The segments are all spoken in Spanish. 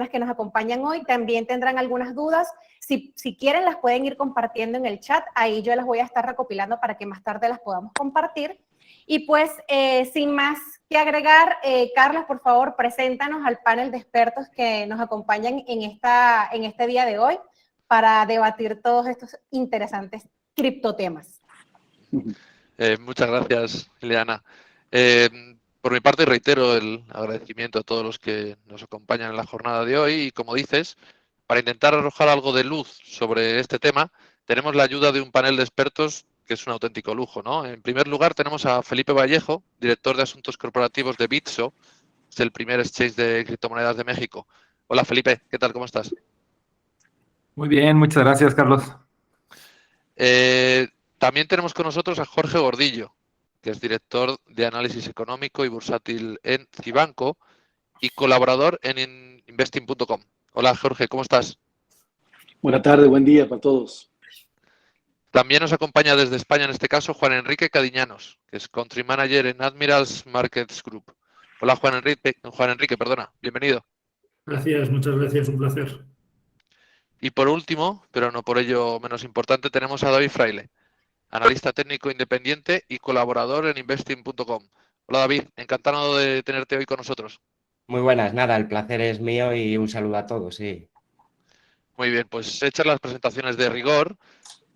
que nos acompañan hoy también tendrán algunas dudas. Si quieren, las pueden ir compartiendo en el chat. Ahí yo las voy a estar recopilando para que más tarde las podamos compartir. Y pues, sin más que agregar, Carlos, por favor, preséntanos al panel de expertos que nos acompañan en este día de hoy para debatir todos estos interesantes criptotemas. Muchas gracias, Ileana. Por mi parte, reitero el agradecimiento a todos los que nos acompañan en la jornada de hoy y, como dices, para intentar arrojar algo de luz sobre este tema, tenemos la ayuda de un panel de expertos que es un auténtico lujo, ¿no? En primer lugar, tenemos a Felipe Vallejo, director de Asuntos Corporativos de Bitso, es el primer exchange de criptomonedas de México. Hola, Felipe, ¿qué tal? ¿Cómo estás? Muy bien, muchas gracias, Carlos. También tenemos con nosotros a Jorge Gordillo, que es director de análisis económico y bursátil en Cibanco y colaborador en investing.com. Hola, Jorge, ¿cómo estás? Buenas tardes, buen día para todos. También nos acompaña desde España, en este caso, Juan Enrique Cadiñanos, que es Country Manager en Admirals Markets Group. Hola, Juan Enrique, bienvenido. Gracias, muchas gracias, un placer. Y por último, pero no por ello menos importante, tenemos a David Fraile, analista técnico independiente y colaborador en investing.com. Hola, David, encantado de tenerte hoy con nosotros. Muy buenas, nada, el placer es mío y un saludo a todos, sí. Muy bien, pues hechas las presentaciones de rigor,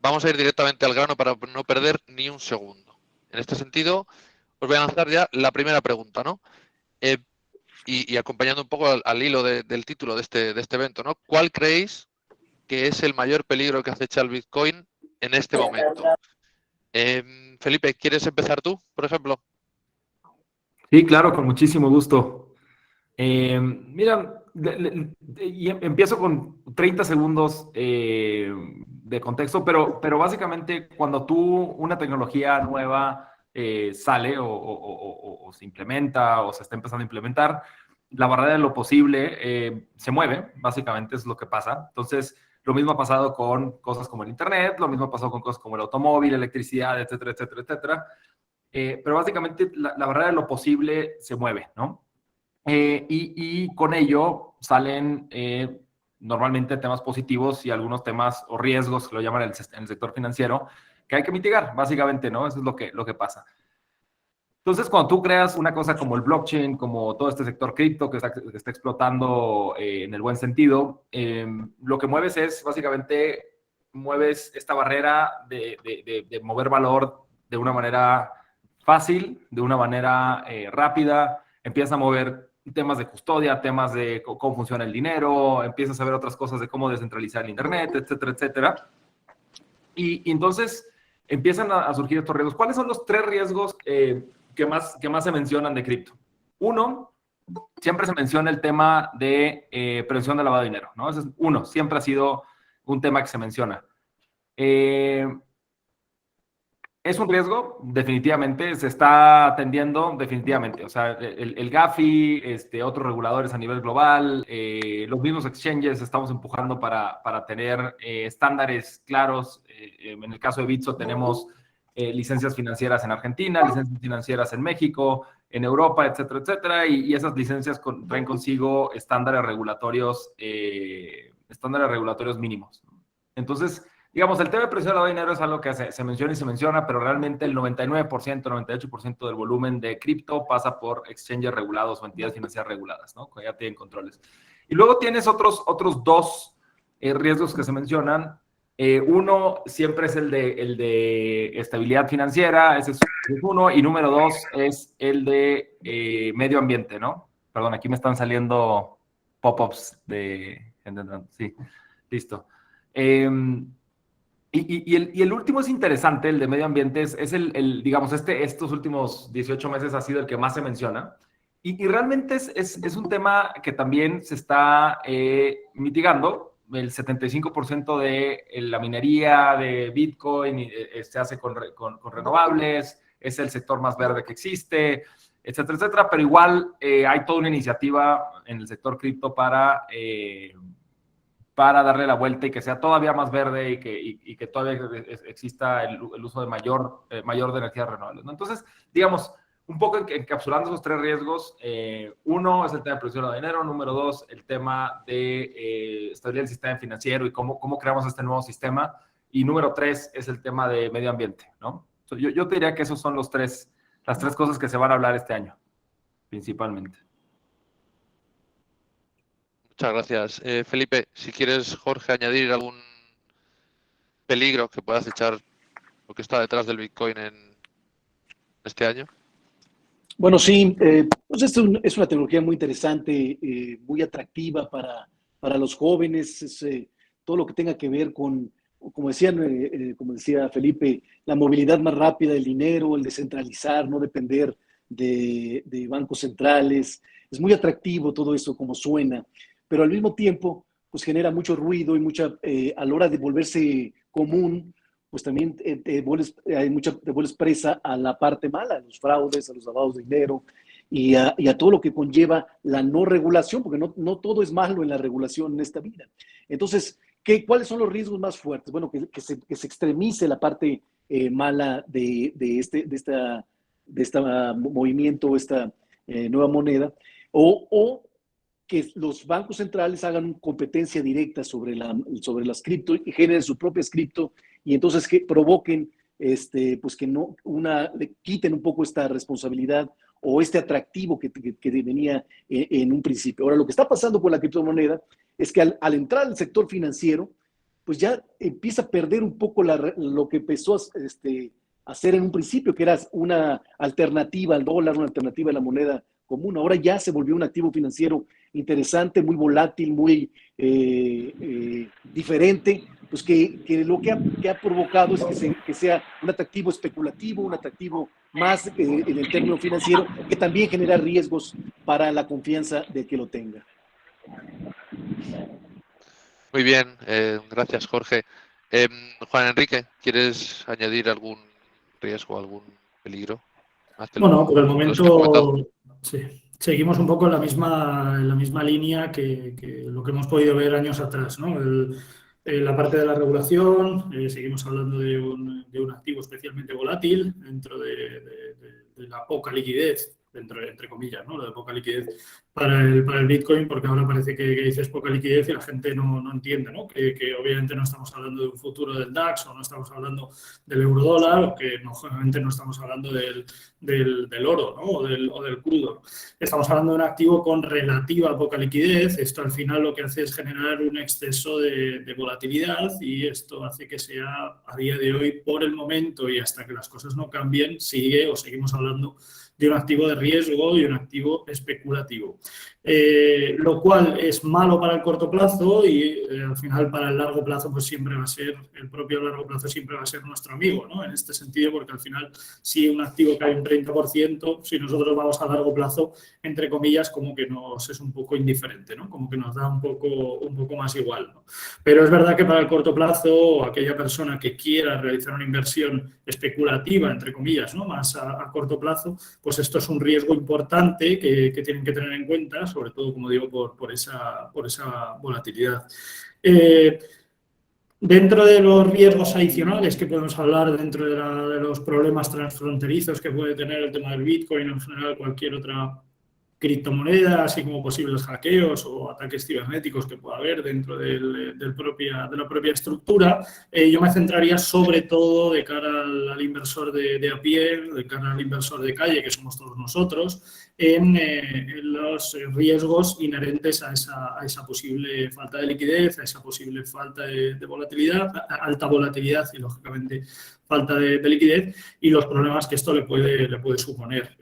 vamos a ir directamente al grano para no perder ni un segundo. En este sentido, os voy a lanzar ya la primera pregunta, ¿no? Y acompañando un poco al hilo del título de este evento, ¿no? ¿Cuál creéis que es el mayor peligro que acecha el Bitcoin en este momento? Felipe, ¿quieres empezar tú, por ejemplo? Sí, claro, con muchísimo gusto. Mira, empiezo con 30 segundos de contexto, pero básicamente cuando una tecnología nueva sale o se implementa o se está empezando a implementar, la barrera de lo posible se mueve, básicamente es lo que pasa. Entonces, lo mismo ha pasado con cosas como el Internet, lo mismo ha pasado con cosas como el automóvil, electricidad, etcétera, etcétera, etcétera. Pero básicamente la barrera de lo posible se mueve, ¿no? Y con ello salen normalmente temas positivos y algunos temas o riesgos, que lo llaman en el sector financiero, que hay que mitigar, básicamente, ¿no? Eso es lo que pasa. Entonces, cuando tú creas una cosa como el blockchain, como todo este sector cripto que está explotando en el buen sentido, lo que mueves es, básicamente, mueves esta barrera de mover valor de una manera fácil, de una manera rápida, empiezas a mover temas de custodia, temas de cómo funciona el dinero, empiezas a ver otras cosas de cómo descentralizar el Internet, etcétera, etcétera. Y entonces empiezan a surgir estos riesgos. ¿Cuáles son los 3 riesgos que más se mencionan de cripto? Uno, siempre se menciona el tema de prevención de lavado de dinero, ¿no? Ese es uno, siempre ha sido un tema que se menciona. ¿Es un riesgo? Definitivamente. ¿Se está atendiendo? Definitivamente. O sea, el Gafi, otros reguladores a nivel global, los mismos exchanges estamos empujando para tener estándares claros. En el caso de Bitso tenemos licencias financieras en Argentina, licencias financieras en México, en Europa, etcétera, etcétera. Y esas licencias traen consigo estándares regulatorios mínimos. Entonces, digamos, el tema de precio de dinero es algo que se menciona y se menciona, pero realmente el 99%, 98% del volumen de cripto pasa por exchanges regulados o entidades financieras reguladas, ¿no? Que ya tienen controles. Y luego tienes otros 2 riesgos que se mencionan. Uno siempre es el de estabilidad financiera, ese es uno. Y número 2 es el de medio ambiente, ¿no? Perdón, aquí me están saliendo pop-ups de... Sí, listo. Y el último es interesante, el de medio ambiente, es digamos, estos últimos 18 meses ha sido el que más se menciona. Y realmente es un tema que también se está mitigando. El 75% de la minería de Bitcoin se hace con renovables, es el sector más verde que existe, etcétera, etcétera. Pero igual hay toda una iniciativa en el sector cripto para darle la vuelta y que sea todavía más verde y que todavía exista el uso de mayor de energías renovables, ¿no? Entonces, digamos, un poco encapsulando esos 3 riesgos, uno es el tema de producción de dinero, número 2, el tema de estabilidad del sistema financiero y cómo creamos este nuevo sistema, y número 3 es el tema de medio ambiente, ¿no? Yo te diría que esos son las tres cosas que se van a hablar este año, principalmente. Muchas gracias. Felipe, si quieres, Jorge, añadir algún peligro que pueda acechar lo que está detrás del Bitcoin en este año. Bueno, sí, pues es una tecnología muy interesante, muy atractiva para los jóvenes, todo lo que tenga que ver con, como decía Felipe, la movilidad más rápida del dinero, el descentralizar, no depender de bancos centrales. Es muy atractivo todo eso como suena, pero al mismo tiempo pues genera mucho ruido y a la hora de volverse común, pues también te vuelves presa a la parte mala, a los fraudes, a los lavados de dinero y a todo lo que conlleva la no regulación, porque no todo es malo en la regulación en esta vida. Entonces, ¿cuáles son los riesgos más fuertes? Bueno, que se extremice la parte mala de este movimiento, esta nueva moneda, o que los bancos centrales hagan competencia directa sobre las cripto y generen sus propias cripto y entonces que provoquen pues que le quiten un poco esta responsabilidad o este atractivo que venía en un principio. Ahora, lo que está pasando con la criptomoneda es que al entrar al sector financiero, pues ya empieza a perder un poco lo que empezó a hacer en un principio, que era una alternativa al dólar, una alternativa a la moneda común. Ahora ya se volvió un activo financiero interesante, muy volátil, muy diferente, pues que lo que ha provocado es que sea un atractivo especulativo, un atractivo más en el término financiero, que también genera riesgos para la confianza de que lo tenga. Muy bien, gracias, Jorge. Juan Enrique, ¿quieres añadir algún riesgo, algún peligro? Bueno, por el momento sí, seguimos un poco en la misma línea que lo que hemos podido ver años atrás, ¿no? La parte de la regulación, seguimos hablando de un activo especialmente volátil dentro de la poca liquidez, entre comillas, ¿no? La de poca liquidez para el Bitcoin, porque ahora parece que dices poca liquidez y la gente no entiende, ¿no? Que obviamente no estamos hablando de un futuro del DAX o no estamos hablando del eurodólar o que obviamente no estamos hablando del oro, ¿no? o del crudo. Estamos hablando de un activo con relativa poca liquidez. Esto al final lo que hace es generar un exceso de volatilidad y esto hace que sea a día de hoy, por el momento y hasta que las cosas no cambien, seguimos hablando de un activo de riesgo y un activo especulativo. Lo cual es malo para el corto plazo y al final para el largo plazo pues siempre va a ser, el propio largo plazo siempre va a ser nuestro amigo, ¿no? En este sentido, porque al final si un activo cae un 30%, si nosotros vamos a largo plazo, entre comillas, como que nos es un poco indiferente, ¿no? Como que nos da un poco más igual, ¿no? Pero es verdad que para el corto plazo, aquella persona que quiera realizar una inversión especulativa, entre comillas, ¿no? Más a corto plazo, pues esto es un riesgo importante que tienen que tener en cuenta, sobre todo, como digo, por esa volatilidad. Dentro de los riesgos adicionales que podemos hablar dentro de los problemas transfronterizos que puede tener el tema del Bitcoin o en general cualquier otra criptomoneda, así como posibles hackeos o ataques cibernéticos que pueda haber dentro de la propia estructura, yo me centraría sobre todo de cara al inversor de a pie, de cara al inversor de calle, que somos todos nosotros, en los riesgos inherentes a esa posible falta de liquidez, a esa posible falta de volatilidad, alta volatilidad y, lógicamente, falta de liquidez y los problemas que esto le puede suponer.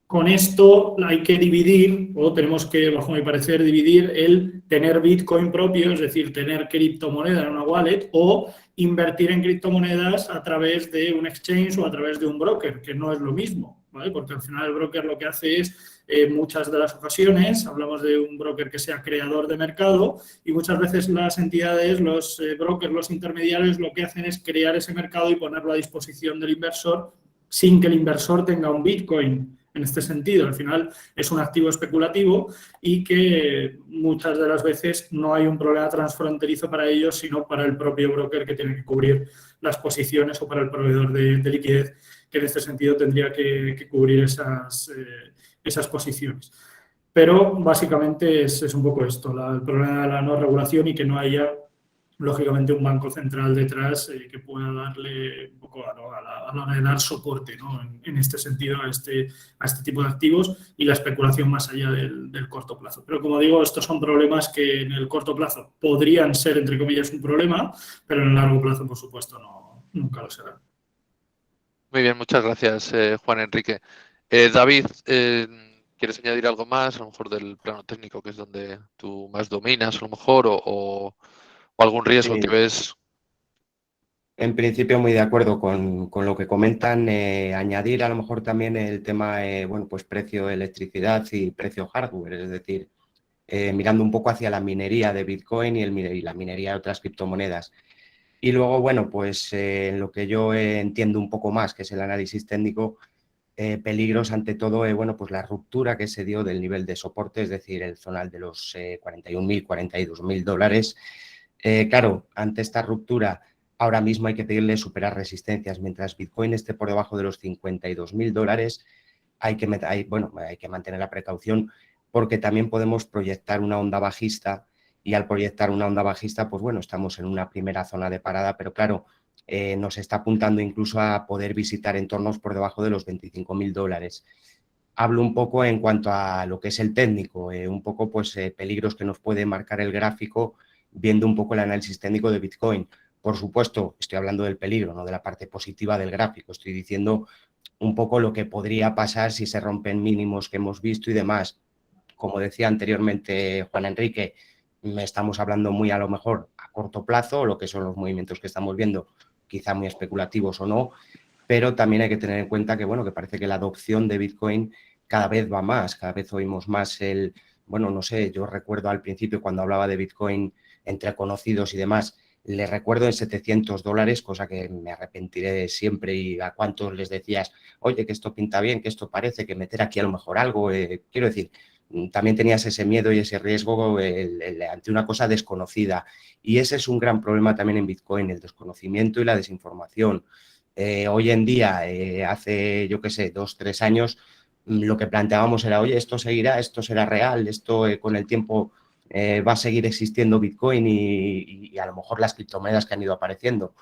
Con esto hay que dividir, o tenemos que, bajo mi parecer, dividir el tener Bitcoin propio, es decir, tener criptomoneda en una wallet, o invertir en criptomonedas a través de un exchange o a través de un broker, que no es lo mismo, ¿vale? Porque al final el broker lo que hace es, muchas de las ocasiones, hablamos de un broker que sea creador de mercado y muchas veces las entidades, los brokers, los intermediarios, lo que hacen es crear ese mercado y ponerlo a disposición del inversor sin que el inversor tenga un Bitcoin. En este sentido, al final es un activo especulativo y que muchas de las veces no hay un problema transfronterizo para ellos, sino para el propio broker que tiene que cubrir las posiciones o para el proveedor de liquidez que en este sentido tendría que cubrir esas posiciones. Pero básicamente es un poco esto, el problema de la no regulación y que no haya, lógicamente, un banco central detrás que pueda darle un poco a la hora de dar soporte, ¿no? En este sentido a este tipo de activos y la especulación más allá del corto plazo. Pero como digo, estos son problemas que en el corto plazo podrían ser, entre comillas, un problema, pero en el largo plazo, por supuesto, nunca lo será. Muy bien, muchas gracias, Juan Enrique. David, ¿quieres añadir algo más, a lo mejor del plano técnico, que es donde tú más dominas, a lo mejor, o algún riesgo Sí. que ves? En principio, muy de acuerdo con lo que comentan. Añadir a lo mejor también el tema, bueno, pues precio de electricidad y precio hardware, es decir, mirando un poco hacia la minería de Bitcoin y la minería de otras criptomonedas. Y luego, bueno, pues en lo que yo entiendo un poco más, que es el análisis técnico, peligros ante todo, bueno, pues la ruptura que se dio del nivel de soporte, es decir, el zonal de los 41.000, 42.000 dólares. Claro, ante esta ruptura, ahora mismo hay que pedirle superar resistencias. Mientras Bitcoin esté por debajo de los 52.000 dólares, hay que mantener la precaución, porque también podemos proyectar una onda bajista, y al proyectar una onda bajista, pues bueno, estamos en una primera zona de parada, pero claro, nos está apuntando incluso a poder visitar entornos por debajo de los 25.000 dólares. Hablo un poco en cuanto a lo que es el técnico, un poco pues peligros que nos puede marcar el gráfico viendo un poco el análisis técnico de Bitcoin. Por supuesto, estoy hablando del peligro, no de la parte positiva del gráfico. Estoy diciendo un poco lo que podría pasar si se rompen mínimos que hemos visto y demás. Como decía anteriormente Juan Enrique, estamos hablando muy a lo mejor a corto plazo, lo que son los movimientos que estamos viendo, quizá muy especulativos o no, pero también hay que tener en cuenta que, bueno, que parece que la adopción de Bitcoin cada vez va más, cada vez oímos más bueno, no sé, yo recuerdo al principio cuando hablaba de Bitcoin entre conocidos y demás, le recuerdo en 700 dólares, cosa que me arrepentiré siempre, y a cuántos les decías, oye, que esto pinta bien, que esto parece, que meter aquí a lo mejor algo, quiero decir, también tenías ese miedo y ese riesgo ante una cosa desconocida, y ese es un gran problema también en Bitcoin, el desconocimiento y la desinformación. Hoy en día, hace, yo qué sé, 2, 3 años, lo que planteábamos era, oye, esto seguirá, esto será real, esto con el tiempo va a seguir existiendo Bitcoin y a lo mejor las criptomonedas que han ido apareciendo.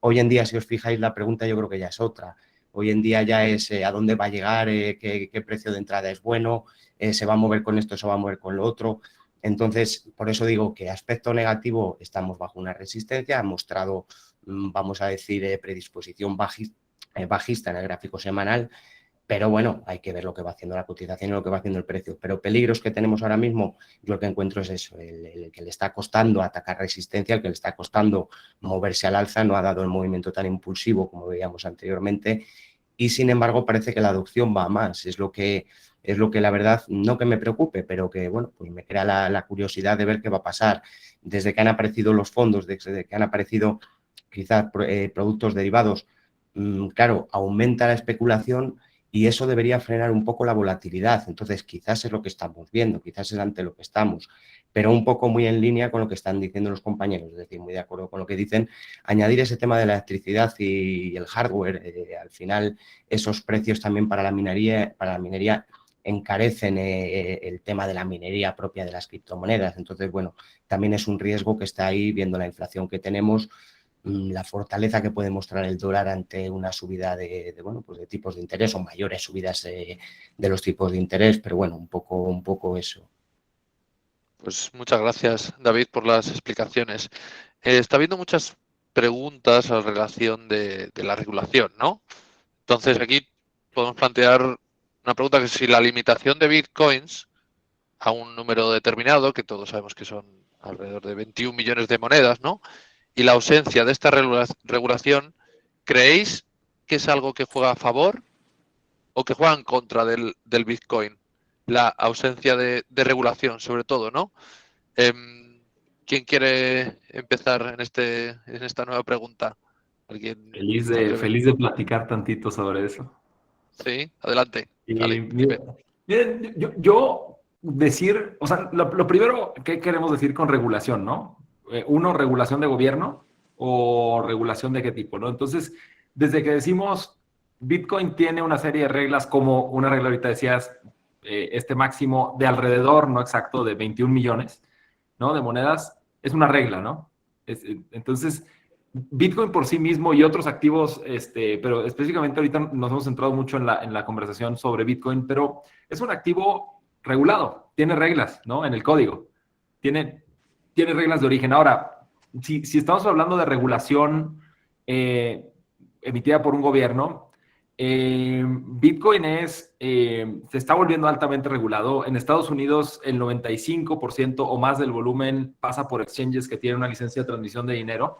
Hoy en día, si os fijáis, la pregunta yo creo que ya es otra. Hoy en día ya es a dónde va a llegar, qué precio de entrada es bueno, se va a mover con esto, se va a mover con lo otro. Entonces, por eso digo que aspecto negativo, estamos bajo una resistencia, ha mostrado, vamos a decir, predisposición bajista en el gráfico semanal, pero bueno, hay que ver lo que va haciendo la cotización y lo que va haciendo el precio. Pero peligros que tenemos ahora mismo, yo lo que encuentro es eso, el que le está costando atacar resistencia, el que le está costando moverse al alza, no ha dado el movimiento tan impulsivo como veíamos anteriormente, y sin embargo parece que la adopción va a más. Es lo que la verdad, no que me preocupe, pero que bueno, pues me crea la curiosidad de ver qué va a pasar. Desde que han aparecido los fondos, desde que han aparecido quizás productos derivados, claro, aumenta la especulación y eso debería frenar un poco la volatilidad. Entonces, quizás es lo que estamos viendo, quizás es ante lo que estamos, pero un poco muy en línea con lo que están diciendo los compañeros, es decir, muy de acuerdo con lo que dicen. Añadir ese tema de la electricidad y el hardware, al final esos precios también para la minería encarecen el tema de la minería propia de las criptomonedas. Entonces, bueno, también es un riesgo que está ahí viendo la inflación que tenemos, la fortaleza que puede mostrar el dólar ante una subida de tipos de interés o mayores subidas de los tipos de interés, pero bueno, un poco eso. Pues muchas gracias, David, por las explicaciones. Está habiendo muchas preguntas a relación de la regulación, ¿no? Entonces, aquí podemos plantear una pregunta, que si la limitación de bitcoins a un número determinado, que todos sabemos que son alrededor de 21 millones de monedas, ¿no? Y la ausencia de esta regulación, ¿creéis que es algo que juega a favor o que juega en contra del Bitcoin? La ausencia de regulación, sobre todo, ¿no? ¿Quién quiere empezar en esta nueva pregunta? ¿Alguien? Feliz de platicar tantito sobre eso. Sí, adelante. Dale, dime. Miren, yo decir, o sea, lo primero que queremos decir con regulación, ¿no? Uno, regulación de gobierno o regulación de qué tipo, ¿no? Entonces, desde que decimos Bitcoin tiene una serie de reglas, como una regla ahorita decías, este máximo de alrededor, no exacto, de 21 millones, ¿no? De monedas, es una regla, ¿no? Entonces, Bitcoin por sí mismo y otros activos, pero específicamente ahorita nos hemos centrado mucho en la conversación sobre Bitcoin, pero es un activo regulado, tiene reglas, ¿no? En el código, tiene reglas de origen. Ahora, si estamos hablando de regulación emitida por un gobierno, Bitcoin se está volviendo altamente regulado. En Estados Unidos, el 95% o más del volumen pasa por exchanges que tienen una licencia de transmisión de dinero.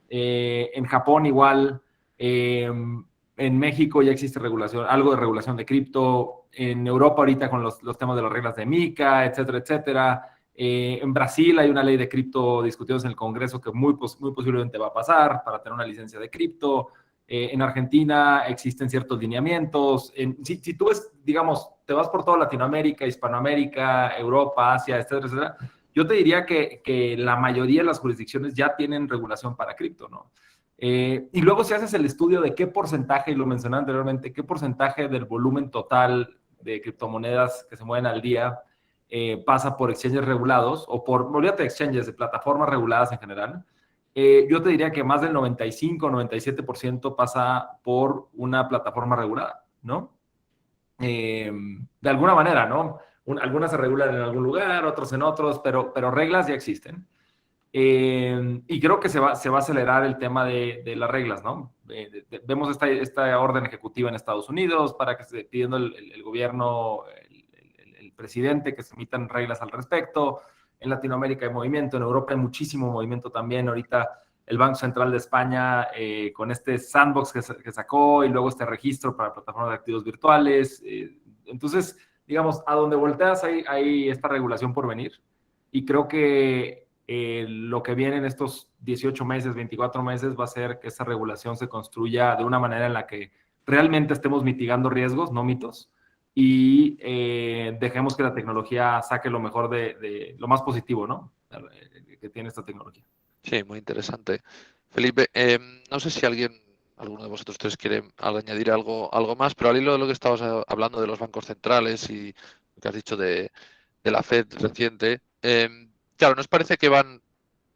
En Japón igual. En México ya existe regulación, algo de regulación de cripto. En Europa ahorita con los temas de las reglas de MiCA, etcétera, etcétera. En Brasil hay una ley de cripto discutida en el Congreso que muy posiblemente va a pasar para tener una licencia de cripto. En Argentina existen ciertos lineamientos. Si tú ves, digamos, te vas por toda Latinoamérica, Hispanoamérica, Europa, Asia, etcétera, etcétera, yo te diría que la mayoría de las jurisdicciones ya tienen regulación para cripto, ¿no? Y luego si haces el estudio de qué porcentaje, y lo mencioné anteriormente, qué porcentaje del volumen total de criptomonedas que se mueven al día pasa por exchanges regulados, o olvídate de exchanges, de plataformas reguladas en general, yo te diría que más del 95-97% pasa por una plataforma regulada, ¿no? De alguna manera, ¿no? Algunas se regulan en algún lugar, otros en otros, pero reglas ya existen. Y creo que se va a acelerar el tema de las reglas, ¿no? Vemos esta orden ejecutiva en Estados Unidos para que se pidiendo el gobierno, el presidente, que se emitan reglas al respecto. En Latinoamérica hay movimiento, en Europa hay muchísimo movimiento también. Ahorita el Banco Central de España con este sandbox que sacó, y luego este registro para plataformas de activos virtuales. Entonces, digamos, a donde volteas hay esta regulación por venir, y creo que lo que viene en estos 18 meses, 24 meses, va a ser que esa regulación se construya de una manera en la que realmente estemos mitigando riesgos, no mitos, y dejemos que la tecnología saque lo mejor de lo más positivo, ¿no? Que tiene esta tecnología. Sí, muy interesante. Felipe, no sé si alguno de vosotros tres quiere añadir algo más, pero al hilo de lo que estabas hablando de los bancos centrales y lo que has dicho de la Fed reciente, claro, ¿nos parece que van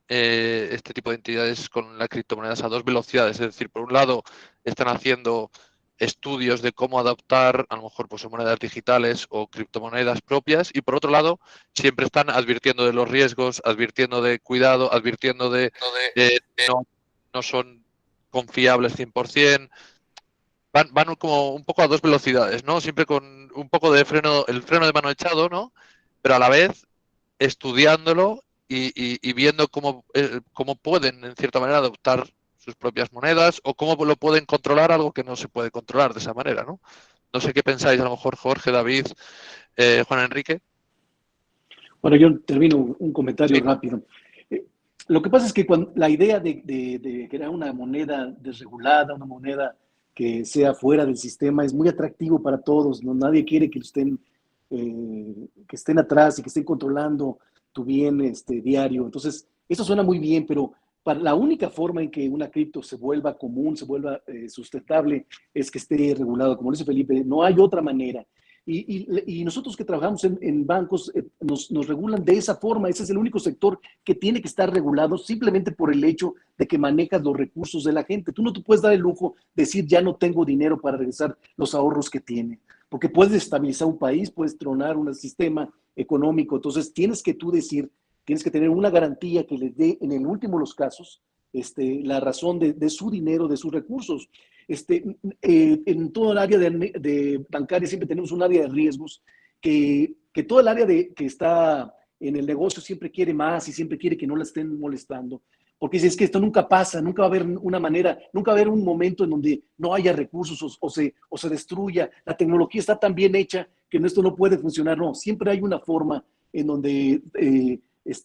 este tipo de entidades con las criptomonedas a dos velocidades? Es decir, por un lado, están haciendo estudios de cómo adaptar, a lo mejor, pues, monedas digitales o criptomonedas propias, y por otro lado, siempre están advirtiendo de los riesgos, advirtiendo de cuidado, advirtiendo de no son confiables 100%. Van como un poco a dos velocidades, ¿no? Siempre con un poco de el freno de mano echado, ¿no? Pero a la vez estudiándolo y viendo cómo pueden, en cierta manera, adoptar sus propias monedas, o cómo lo pueden controlar, algo que no se puede controlar de esa manera, ¿no? No sé qué pensáis, a lo mejor Jorge, David, Juan Enrique. Bueno, yo termino un comentario rápido. Lo que pasa es que la idea de crear una moneda desregulada, una moneda que sea fuera del sistema, es muy atractivo para todos, ¿no? Nadie quiere que estén atrás y que estén controlando tu bien diario. Entonces, eso suena muy bien, pero la única forma en que una cripto se vuelva común, se vuelva sustentable, es que esté regulado. Como dice Felipe, no hay otra manera. Y nosotros que trabajamos en bancos nos regulan de esa forma. Ese es el único sector que tiene que estar regulado, simplemente por el hecho de que manejas los recursos de la gente. Tú no te puedes dar el lujo de decir, ya no tengo dinero para regresar los ahorros que tiene, porque puedes destabilizar un país, puedes tronar un sistema económico. Entonces tienes que tener una garantía que les dé, en el último de los casos, la razón de su dinero, de sus recursos. En todo el área de bancaria siempre tenemos un área de riesgos que todo el área que está en el negocio siempre quiere más y siempre quiere que no la estén molestando. Porque si es que esto nunca pasa, nunca va a haber una manera, nunca va a haber un momento en donde no haya recursos o se destruya. La tecnología está tan bien hecha que esto no puede funcionar. No, siempre hay una forma en donde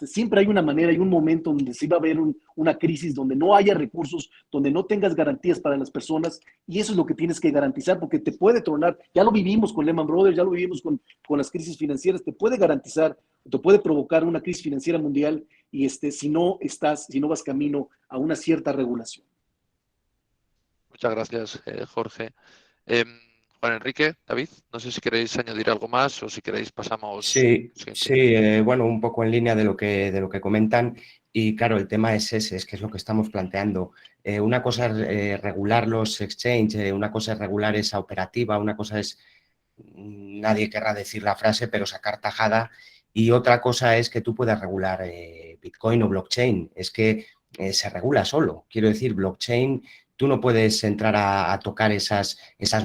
siempre hay una manera, hay un momento donde sí va a haber una crisis, donde no haya recursos, donde no tengas garantías para las personas, y eso es lo que tienes que garantizar, porque te puede tronar. Ya lo vivimos con Lehman Brothers, ya lo vivimos con las crisis financieras. Te puede garantizar, te puede provocar una crisis financiera mundial, y si no vas camino a una cierta regulación. Muchas gracias, Jorge. Juan Enrique, David, no sé si queréis añadir algo más o si queréis pasamos. Sí, bueno, un poco en línea de lo que comentan. Y claro, el tema es ese, es que es lo que estamos planteando. Una cosa es regular los exchange, una cosa es regular esa operativa, una cosa es, nadie querrá decir la frase, pero sacar tajada. Y otra cosa es que tú puedas regular Bitcoin o blockchain. Es que se regula solo. Quiero decir, blockchain, tú no puedes entrar a tocar esas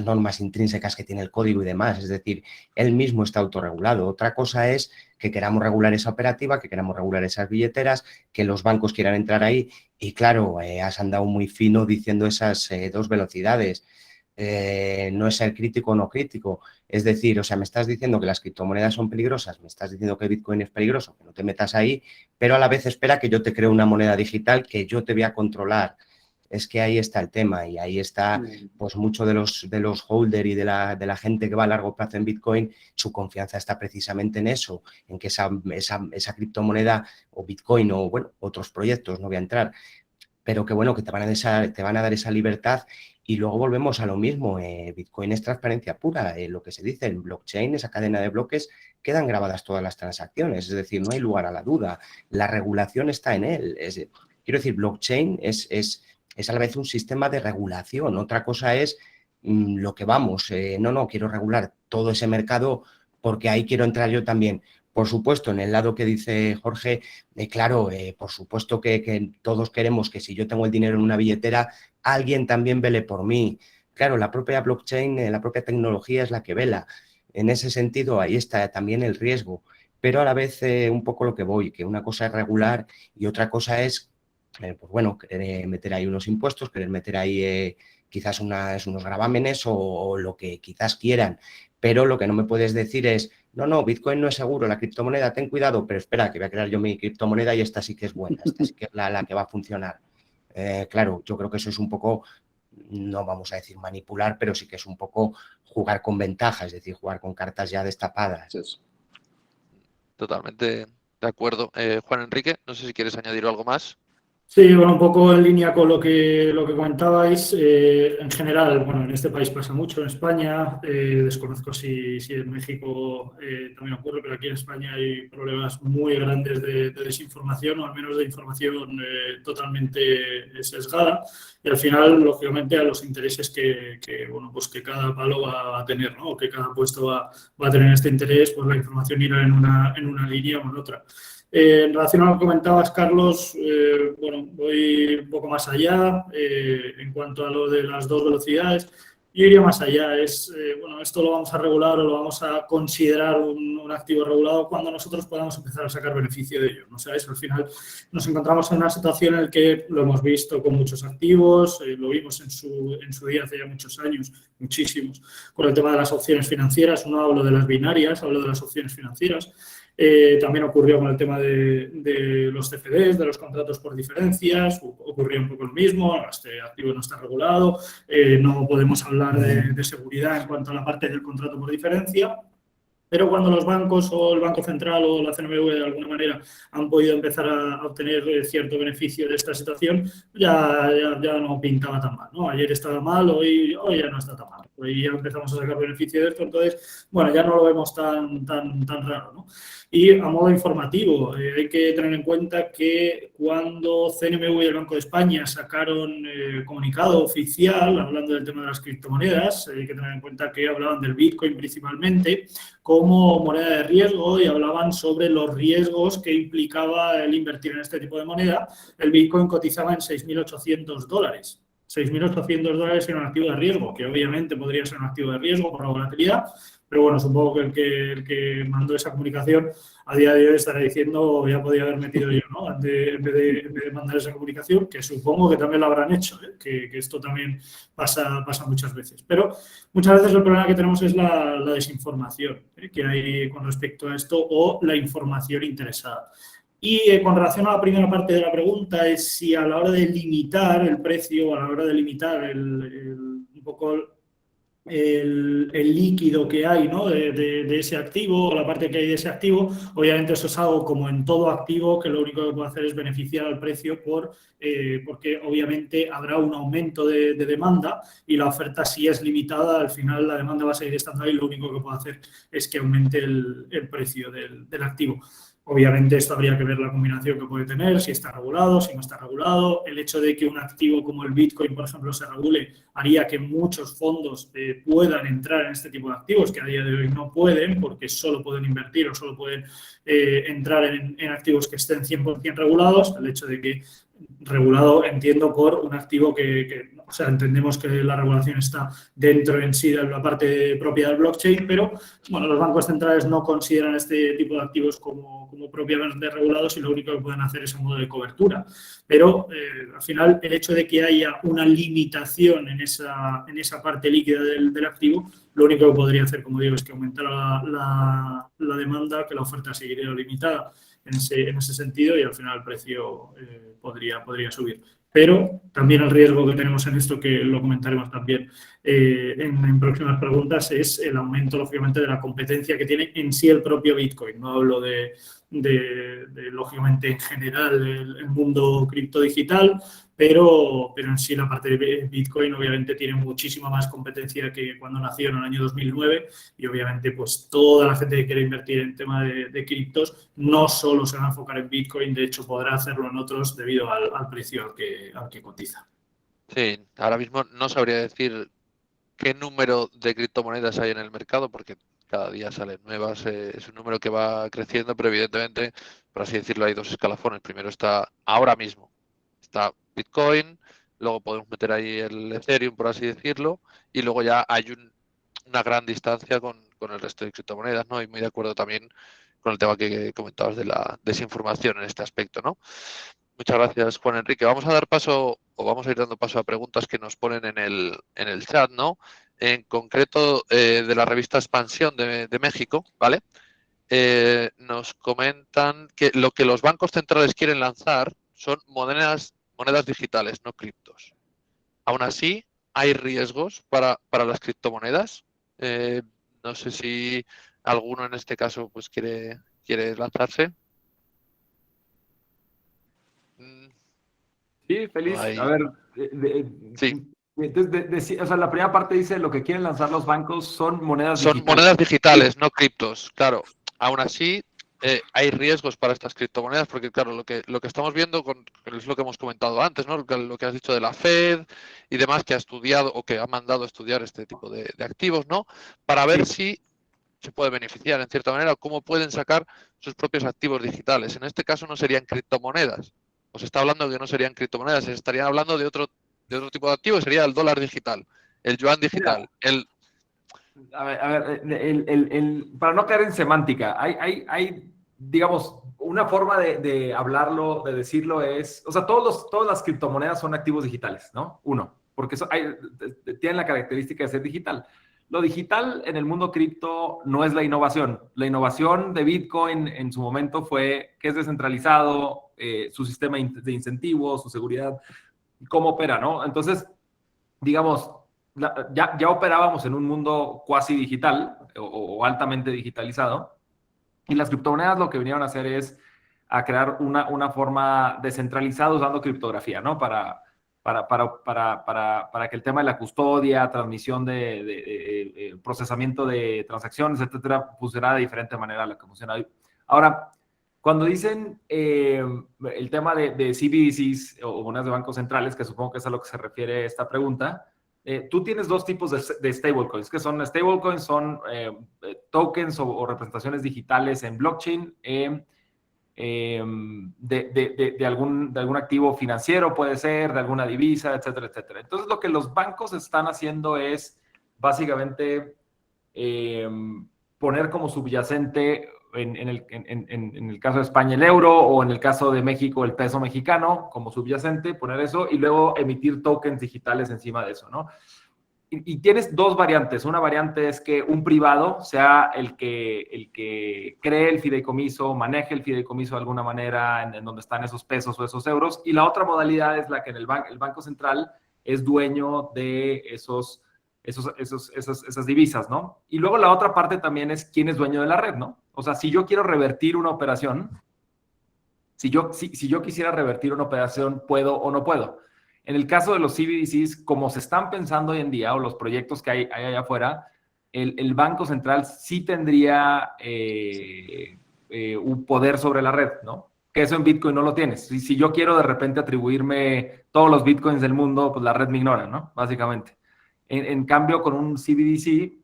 normas intrínsecas que tiene el código y demás. Es decir, él mismo está autorregulado. Otra cosa es que queramos regular esa operativa, que queramos regular esas billeteras, que los bancos quieran entrar ahí. Y claro, has andado muy fino diciendo esas dos velocidades. No es ser crítico o no crítico. Es decir, o sea, me estás diciendo que las criptomonedas son peligrosas, me estás diciendo que Bitcoin es peligroso, que no te metas ahí, pero a la vez espera que yo te cree una moneda digital que yo te voy a controlar. Es que ahí está el tema y ahí está, pues, mucho de los holders y de la gente que va a largo plazo en Bitcoin, su confianza está precisamente en eso, en que esa criptomoneda o Bitcoin o, bueno, otros proyectos, no voy a entrar, pero que, bueno, que te van a dar esa libertad. Y luego volvemos a lo mismo, Bitcoin es transparencia pura, lo que se dice en blockchain, esa cadena de bloques, quedan grabadas todas las transacciones, es decir, no hay lugar a la duda, la regulación está en él. Quiero decir, blockchain es a la vez un sistema de regulación. Otra cosa es lo que vamos, no, quiero regular todo ese mercado porque ahí quiero entrar yo también. Por supuesto, en el lado que dice Jorge, claro, por supuesto que todos queremos que si yo tengo el dinero en una billetera, alguien también vele por mí. Claro, la propia blockchain, la propia tecnología es la que vela. En ese sentido, ahí está también el riesgo. Pero a la vez un poco lo que voy, que una cosa es regular y otra cosa es, pues bueno, querer meter ahí unos impuestos, querer meter ahí quizás unos gravámenes o lo que quizás quieran. Pero lo que no me puedes decir es, no, Bitcoin no es seguro, la criptomoneda, ten cuidado, pero espera, que voy a crear yo mi criptomoneda y esta sí que es buena, esta sí que es la que va a funcionar. Claro, yo creo que eso es un poco, no vamos a decir manipular, pero sí que es un poco jugar con ventaja, es decir, jugar con cartas ya destapadas. Totalmente de acuerdo. Juan Enrique, no sé si quieres añadir algo más. Sí, bueno, un poco en línea con lo que comentabais, en general, bueno, en este país pasa mucho, en España, desconozco si en México también ocurre, pero aquí en España hay problemas muy grandes de desinformación, o al menos de información totalmente sesgada, y al final, lógicamente, a los intereses que pues que cada palo va a tener, ¿no? O que cada puesto va a tener este interés, pues la información irá en una línea o en otra. En relación a lo que comentabas, Carlos, bueno, voy un poco más allá en cuanto a lo de las dos velocidades. Yo iría más allá. Bueno, esto lo vamos a regular o lo vamos a considerar un activo regulado cuando nosotros podamos empezar a sacar beneficio de ello, ¿no? ¿Sabes? Al final nos encontramos en una situación en la que lo hemos visto con muchos activos, lo vimos en su día hace ya muchos años, muchísimos, con el tema de las opciones financieras. No hablo de las binarias, hablo de las opciones financieras. También ocurrió con el tema de los CFDs, de los contratos por diferencias, ocurrió un poco lo mismo, este activo no está regulado, no podemos hablar de seguridad en cuanto a la parte del contrato por diferencia. Pero cuando los bancos o el Banco Central o la CNMV de alguna manera han podido empezar a obtener cierto beneficio de esta situación, ya no pintaba tan mal, ¿no? Ayer estaba mal, hoy ya no está tan mal. Hoy ya empezamos a sacar beneficio de esto, entonces, bueno, ya no lo vemos tan raro, ¿no? Y a modo informativo, hay que tener en cuenta que cuando CNMV y el Banco de España sacaron comunicado oficial hablando del tema de las criptomonedas, hay que tener en cuenta que hablaban del Bitcoin principalmente como moneda de riesgo y hablaban sobre los riesgos que implicaba el invertir en este tipo de moneda. El Bitcoin cotizaba en $6.800. $6.800 era un activo de riesgo, que obviamente podría ser un activo de riesgo por la volatilidad, pero bueno, supongo que el que mandó esa comunicación a día de hoy estará diciendo ya podía haber metido yo, ¿no? En vez de mandar esa comunicación, que supongo que también lo habrán hecho, que esto también pasa muchas veces. Pero muchas veces el problema que tenemos es la desinformación que hay con respecto a esto o la información interesada. Y con relación a la primera parte de la pregunta es si a la hora de limitar el precio, a la hora de limitar un poco el líquido que hay, ¿no? de ese activo, o la parte que hay de ese activo. Obviamente eso es algo como en todo activo, que lo único que puede hacer es beneficiar al precio porque obviamente habrá un aumento de demanda y la oferta, si es limitada, al final la demanda va a seguir estando ahí, lo único que puede hacer es que aumente el precio del activo. Obviamente esto habría que ver la combinación que puede tener, si está regulado, si no está regulado. El hecho de que un activo como el Bitcoin, por ejemplo, se regule, haría que muchos fondos puedan entrar en este tipo de activos, que a día de hoy no pueden, porque solo pueden invertir o solo pueden entrar en activos que estén 100% regulados. El hecho de que regulado, entiendo, por un activo o sea, entendemos que la regulación está dentro en sí de la parte propia del blockchain, pero bueno, los bancos centrales no consideran este tipo de activos como propiamente regulados y lo único que pueden hacer es un modo de cobertura. Pero al final, el hecho de que haya una limitación en esa parte líquida del activo, lo único que podría hacer, como digo, es que aumentara la demanda, que la oferta seguiría limitada en ese sentido y al final el precio podría subir. Pero también el riesgo que tenemos en esto, que lo comentaremos también en próximas preguntas, es el aumento, lógicamente, de la competencia que tiene en sí el propio Bitcoin. No hablo de lógicamente, en general, el mundo criptodigital, pero en sí la parte de Bitcoin obviamente tiene muchísima más competencia que cuando nació en el año 2009 y obviamente pues toda la gente que quiere invertir en tema de criptos no solo se va a enfocar en Bitcoin, de hecho podrá hacerlo en otros debido al precio al que cotiza. Sí, ahora mismo no sabría decir qué número de criptomonedas hay en el mercado porque cada día salen nuevas, es un número que va creciendo, pero evidentemente, por así decirlo, hay dos escalafones. Primero está ahora mismo, está Bitcoin, luego podemos meter ahí el Ethereum, por así decirlo, y luego ya hay una gran distancia con el resto de criptomonedas, ¿no? Y muy de acuerdo también con el tema que comentabas de la desinformación en este aspecto, ¿no? Muchas gracias, Juan Enrique. Vamos a dar paso, o vamos a ir dando paso a preguntas que nos ponen en el chat, ¿no? En concreto, de la revista Expansión de México, ¿vale? Nos comentan que lo que los bancos centrales quieren lanzar son monedas digitales, no criptos. Aún así, ¿hay riesgos para las criptomonedas? No sé si alguno en este caso pues quiere lanzarse. Sí, feliz. Ahí. A ver, Sí. entonces, o sea, la primera parte dice lo que quieren lanzar los bancos son monedas Son digitales. monedas digitales, no criptos. Claro, aún así hay riesgos para estas criptomonedas porque, claro, lo que estamos viendo es lo que hemos comentado antes, ¿no? Lo que has dicho de la Fed y demás, que ha estudiado o que ha mandado estudiar este tipo de activos, ¿no? Para ver si se puede beneficiar en cierta manera o cómo pueden sacar sus propios activos digitales. En este caso no serían criptomonedas. Os está hablando de que no serían criptomonedas, se estarían hablando de otro tipo de activo, sería el dólar digital, el yuan digital, A ver, para no caer en semántica, hay digamos, una forma de hablarlo, de decirlo es, o sea, todas las criptomonedas son activos digitales, ¿no? Uno, porque tienen la característica de ser digital. Lo digital en el mundo cripto no es la innovación. La innovación de Bitcoin en su momento fue que es descentralizado, su sistema de incentivos, su seguridad, cómo opera, ¿no? Entonces, digamos, ya operábamos en un mundo cuasi digital o altamente digitalizado y las criptomonedas lo que vinieron a hacer es a crear una forma descentralizada usando criptografía, ¿no? Para que el tema de la custodia, transmisión de procesamiento de transacciones, etcétera, funcionara de diferente manera a la que funciona hoy. Ahora, cuando dicen el tema de CBDCs o monedas de bancos centrales, que supongo que es a lo que se refiere esta pregunta, tú tienes dos tipos de stablecoins, que son stablecoins, son tokens o representaciones digitales en blockchain de algún activo financiero, puede ser, de alguna divisa, etcétera, etcétera. Entonces, lo que los bancos están haciendo es básicamente poner como subyacente en el caso de España el euro o en el caso de México el peso mexicano como subyacente, poner eso y luego emitir tokens digitales encima de eso, ¿no? Y tienes dos variantes. Una variante es que un privado sea el que cree el fideicomiso, maneje el fideicomiso de alguna manera en donde están esos pesos o esos euros. Y la otra modalidad es la que el Banco Central es dueño de esos esas divisas, ¿no? Y luego la otra parte también es quién es dueño de la red, ¿no? O sea, si yo quiero revertir una operación, si yo quisiera revertir una operación, ¿puedo o no puedo? En el caso de los CBDCs, como se están pensando hoy en día, o los proyectos que hay allá afuera, el Banco Central sí tendría un poder sobre la red, ¿no? Que eso en Bitcoin no lo tienes. Si yo quiero de repente atribuirme todos los Bitcoins del mundo, pues la red me ignora, ¿no? Básicamente. En cambio, con un CBDC,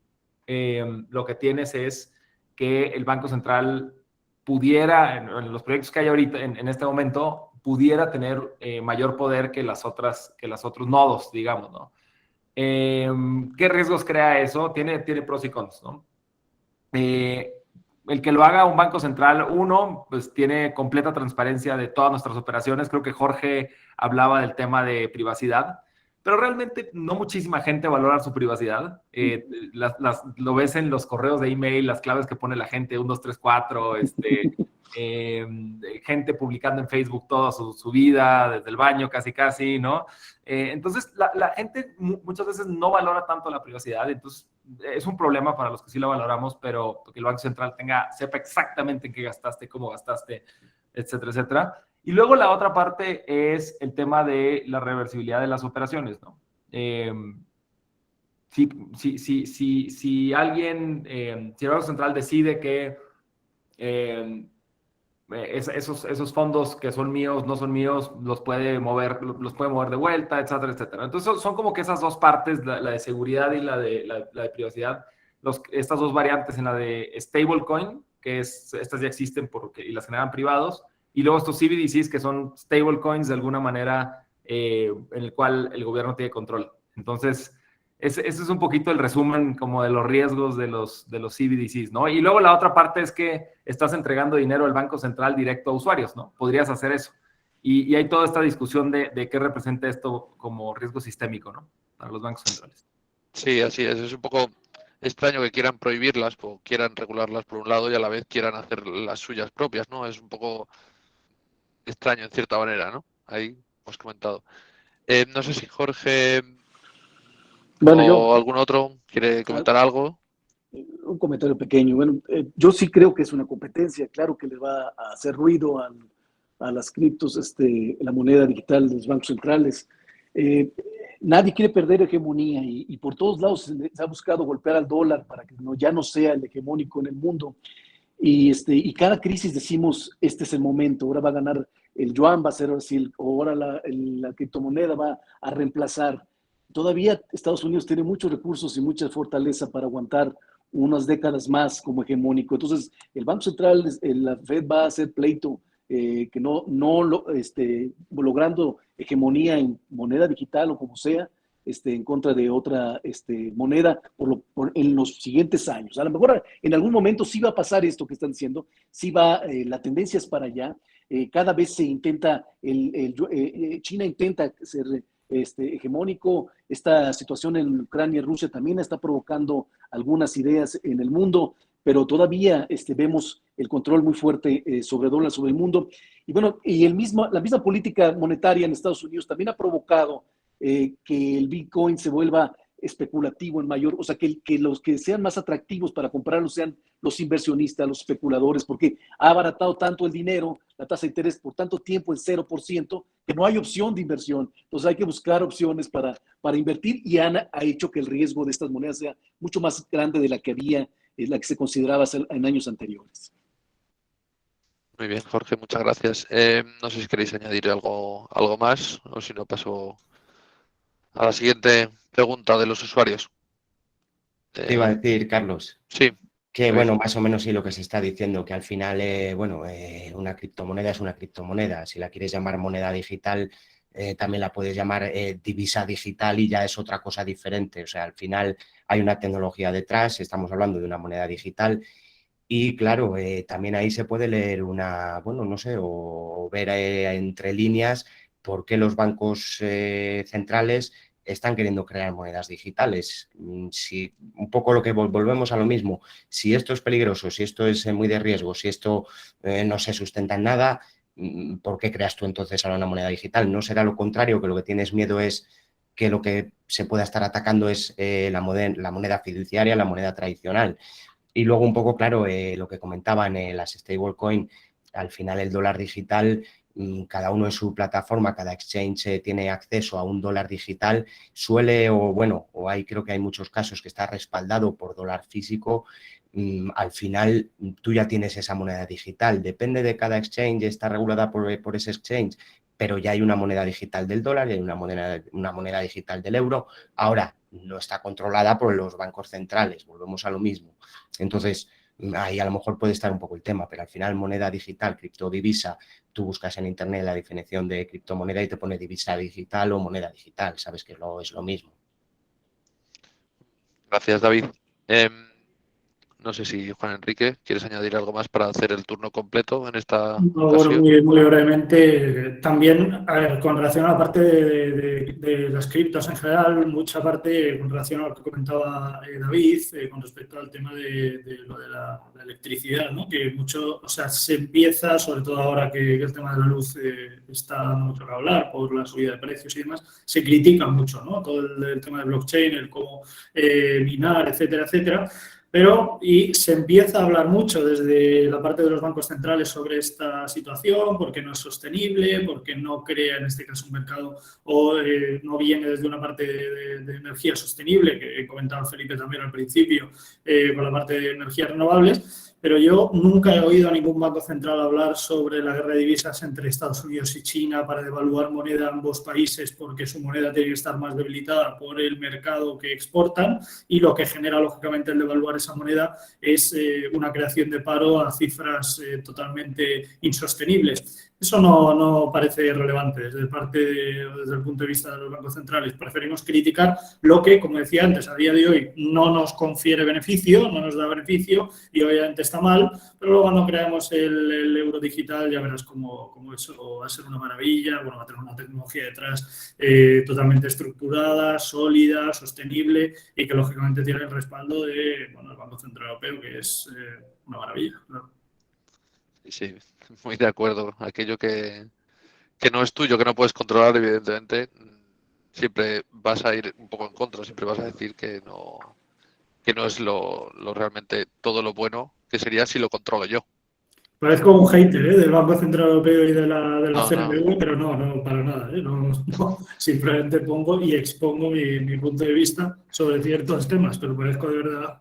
lo que tienes es que el Banco Central pudiera, en los proyectos que hay ahorita, en este momento, pudiera tener mayor poder que los otros nodos, digamos, ¿no? ¿Qué riesgos crea eso? Tiene pros y cons, ¿no? El que lo haga un banco central, uno, pues tiene completa transparencia de todas nuestras operaciones. Creo que Jorge hablaba del tema de privacidad, pero realmente no muchísima gente valora su privacidad. Lo ves en los correos de email, las claves que pone la gente, 1, 2, 3, 4, gente publicando en Facebook toda su vida, desde el baño casi, ¿no? Entonces, la gente muchas veces no valora tanto la privacidad, entonces es un problema para los que sí lo valoramos, pero que el Banco Central sepa exactamente en qué gastaste, cómo gastaste, etcétera, etcétera. Y luego la otra parte es el tema de la reversibilidad de las operaciones, ¿no? Si alguien, si el Banco Central decide que esos fondos que son míos, no son míos, los puede mover de vuelta, etcétera, etcétera. Entonces son como que esas dos partes, la de seguridad y la de privacidad, estas dos variantes en la de stablecoin, que estas ya existen y las generan privados, y luego estos CBDCs que son stablecoins de alguna manera en el cual el gobierno tiene control. Entonces, ese es un poquito el resumen como de los riesgos de los CBDCs, ¿no? Y luego la otra parte es que estás entregando dinero al Banco Central directo a usuarios, ¿no? Podrías hacer eso. Y hay toda esta discusión de qué representa esto como riesgo sistémico, ¿no? Para los bancos centrales. Sí, así es. Es un poco extraño que quieran prohibirlas o quieran regularlas por un lado y a la vez quieran hacer las suyas propias, ¿no? Es un poco extraño en cierta manera, ¿no? Ahí hemos comentado. No sé si Jorge o algún otro quiere comentar algo. Un comentario pequeño. Bueno, yo sí creo que es una competencia. Claro que le va a hacer ruido a las criptos, la moneda digital de los bancos centrales. Nadie quiere perder hegemonía y por todos lados se ha buscado golpear al dólar para que ya no sea el hegemónico en el mundo. Y cada crisis decimos, este es el momento, ahora va a ganar el yuan, va a ser así, ahora la criptomoneda va a reemplazar. Todavía Estados Unidos tiene muchos recursos y mucha fortaleza para aguantar unas décadas más como hegemónico. Entonces, el Banco Central, la Fed va a hacer pleito, que logrando hegemonía en moneda digital o como sea, en contra de otra moneda en los siguientes años. A lo mejor en algún momento sí va a pasar esto que están diciendo, sí va, la tendencia es para allá. Cada vez se intenta, China intenta ser hegemónico. Esta situación en Ucrania y Rusia también está provocando algunas ideas en el mundo, pero todavía vemos el control muy fuerte sobre dólar, sobre el mundo. Y bueno, la misma política monetaria en Estados Unidos también ha provocado que el Bitcoin se vuelva especulativo en mayor, o sea, que los que sean más atractivos para comprarlo sean los inversionistas, los especuladores, porque ha abaratado tanto el dinero, la tasa de interés por tanto tiempo en 0%, que no hay opción de inversión. Entonces hay que buscar opciones para invertir y ha hecho que el riesgo de estas monedas sea mucho más grande de la que había, la que se consideraba en años anteriores. Muy bien, Jorge, muchas gracias. No sé si queréis añadir algo más o si no paso a la siguiente pregunta de los usuarios. Te iba a decir, Carlos. Sí. Que, bueno, más o menos sí lo que se está diciendo, que al final, una criptomoneda es una criptomoneda. Si la quieres llamar moneda digital, también la puedes llamar divisa digital y ya es otra cosa diferente. O sea, al final hay una tecnología detrás, estamos hablando de una moneda digital y, claro, también ahí se puede leer o ver entre líneas por qué los bancos centrales están queriendo crear monedas digitales. Si un poco lo que volvemos a lo mismo, si esto es peligroso, si esto es muy de riesgo, si esto no se sustenta en nada, ¿por qué creas tú entonces ahora una moneda digital? ¿No será lo contrario, que lo que tienes miedo es que lo que se pueda estar atacando es la moneda fiduciaria, la moneda tradicional. Y luego un poco, claro, lo que comentaban, las stablecoin, al final el dólar digital, cada uno en su plataforma, cada exchange tiene acceso a un dólar digital, creo que hay muchos casos que está respaldado por dólar físico. Al final tú ya tienes esa moneda digital, depende de cada exchange, está regulada por ese exchange, pero ya hay una moneda digital del dólar y hay una moneda digital del euro. Ahora, no está controlada por los bancos centrales, volvemos a lo mismo. Entonces, ahí a lo mejor puede estar un poco el tema, pero al final moneda digital, criptodivisa, tú buscas en internet la definición de criptomoneda y te pone divisa digital o moneda digital, sabes que es lo mismo. Gracias, David. No sé si, Juan Enrique, ¿quieres añadir algo más para hacer el turno completo en esta No, ocasión? bueno, muy brevemente, también, a ver, con relación a la parte de las criptos en general, mucha parte con relación a lo que comentaba David, con respecto al tema de lo de la electricidad, ¿no? Que mucho, o sea, se empieza, sobre todo ahora que el tema de la luz está dando mucho que hablar por la subida de precios y demás, se critica mucho, ¿no? Todo el tema de blockchain, el cómo minar, etcétera, etcétera. Y se empieza a hablar mucho desde la parte de los bancos centrales sobre esta situación, porque no es sostenible, porque no crea en este caso un mercado o no viene desde una parte de energía sostenible, que comentaba Felipe también al principio, con la parte de energías renovables. Pero yo nunca he oído a ningún banco central hablar sobre la guerra de divisas entre Estados Unidos y China para devaluar moneda a ambos países porque su moneda tiene que estar más debilitada por el mercado que exportan y lo que genera lógicamente el devaluar esa moneda es una creación de paro a cifras totalmente insostenibles. Eso no parece relevante desde el punto de vista de los bancos centrales. Preferimos criticar lo que, como decía antes, a día de hoy no nos confiere beneficio, no nos da beneficio y obviamente está mal, pero luego cuando creamos el euro digital ya verás cómo eso va a ser una maravilla, bueno, va a tener una tecnología detrás totalmente estructurada, sólida, sostenible y que lógicamente tiene el respaldo del Banco Central Europeo, que es una maravilla, ¿no? Sí, muy de acuerdo. Aquello que no es tuyo, que no puedes controlar, evidentemente, siempre vas a ir un poco en contra, siempre vas a decir que no es lo realmente todo lo bueno que sería si lo controlo yo. Parezco un hater del Banco Central Europeo y de la No, no. CNMV, pero no, para nada. No, simplemente pongo y expongo mi punto de vista sobre ciertos temas, pero parezco de verdad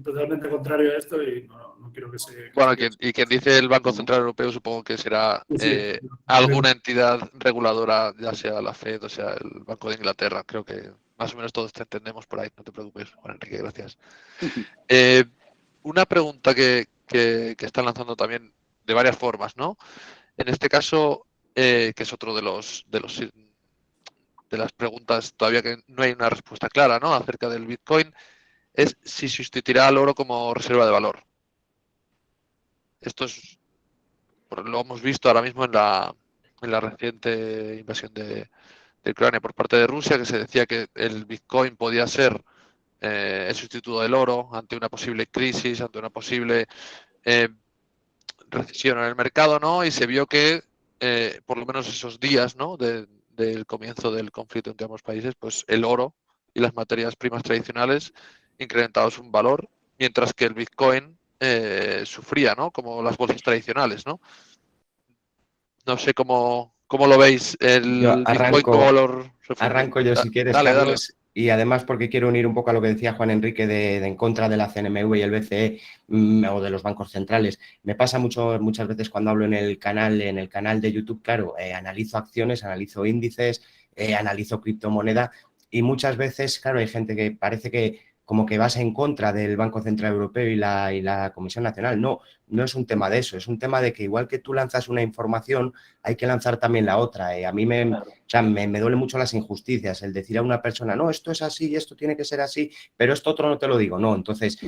totalmente contrario a esto y no quiero que se... Bueno, quien dice el Banco Central Europeo supongo que será Sí. alguna entidad reguladora, ya sea la FED o sea el Banco de Inglaterra. Creo que más o menos todos te entendemos por ahí, no te preocupes, Juan Enrique, gracias. Una pregunta que están lanzando también de varias formas, ¿no? En este caso, que es otro de las preguntas todavía que no hay una respuesta clara, ¿no? Acerca del Bitcoin, es si sustituirá al oro como reserva de valor. Esto lo hemos visto ahora mismo en la reciente invasión de Ucrania por parte de Rusia, que se decía que el Bitcoin podía ser el sustituto del oro ante una posible crisis, ante una posible recesión en el mercado, ¿no? Y se vio que por lo menos esos días, ¿no? del comienzo del conflicto entre ambos países, pues el oro y las materias primas tradicionales incrementaban su valor, mientras que el Bitcoin sufría, ¿no? Como las bolsas tradicionales, ¿no? No sé cómo lo veis el Bitcoin como valor refugio. Arranco yo si quieres, Dale, Carlos, y además porque quiero unir un poco a lo que decía Juan Enrique de en contra de la CNMV y el BCE o de los bancos centrales. Me pasa muchas veces cuando hablo en el canal de YouTube, claro, analizo acciones, analizo índices, analizo criptomoneda y muchas veces, claro, hay gente que parece que como que vas en contra del Banco Central Europeo y la Comisión Nacional. No es un tema de eso, es un tema de que igual que tú lanzas una información, hay que lanzar también la otra. A mí me duele mucho las injusticias, el decir a una persona, no, esto es así y esto tiene que ser así, pero esto otro no te lo digo, no. Entonces,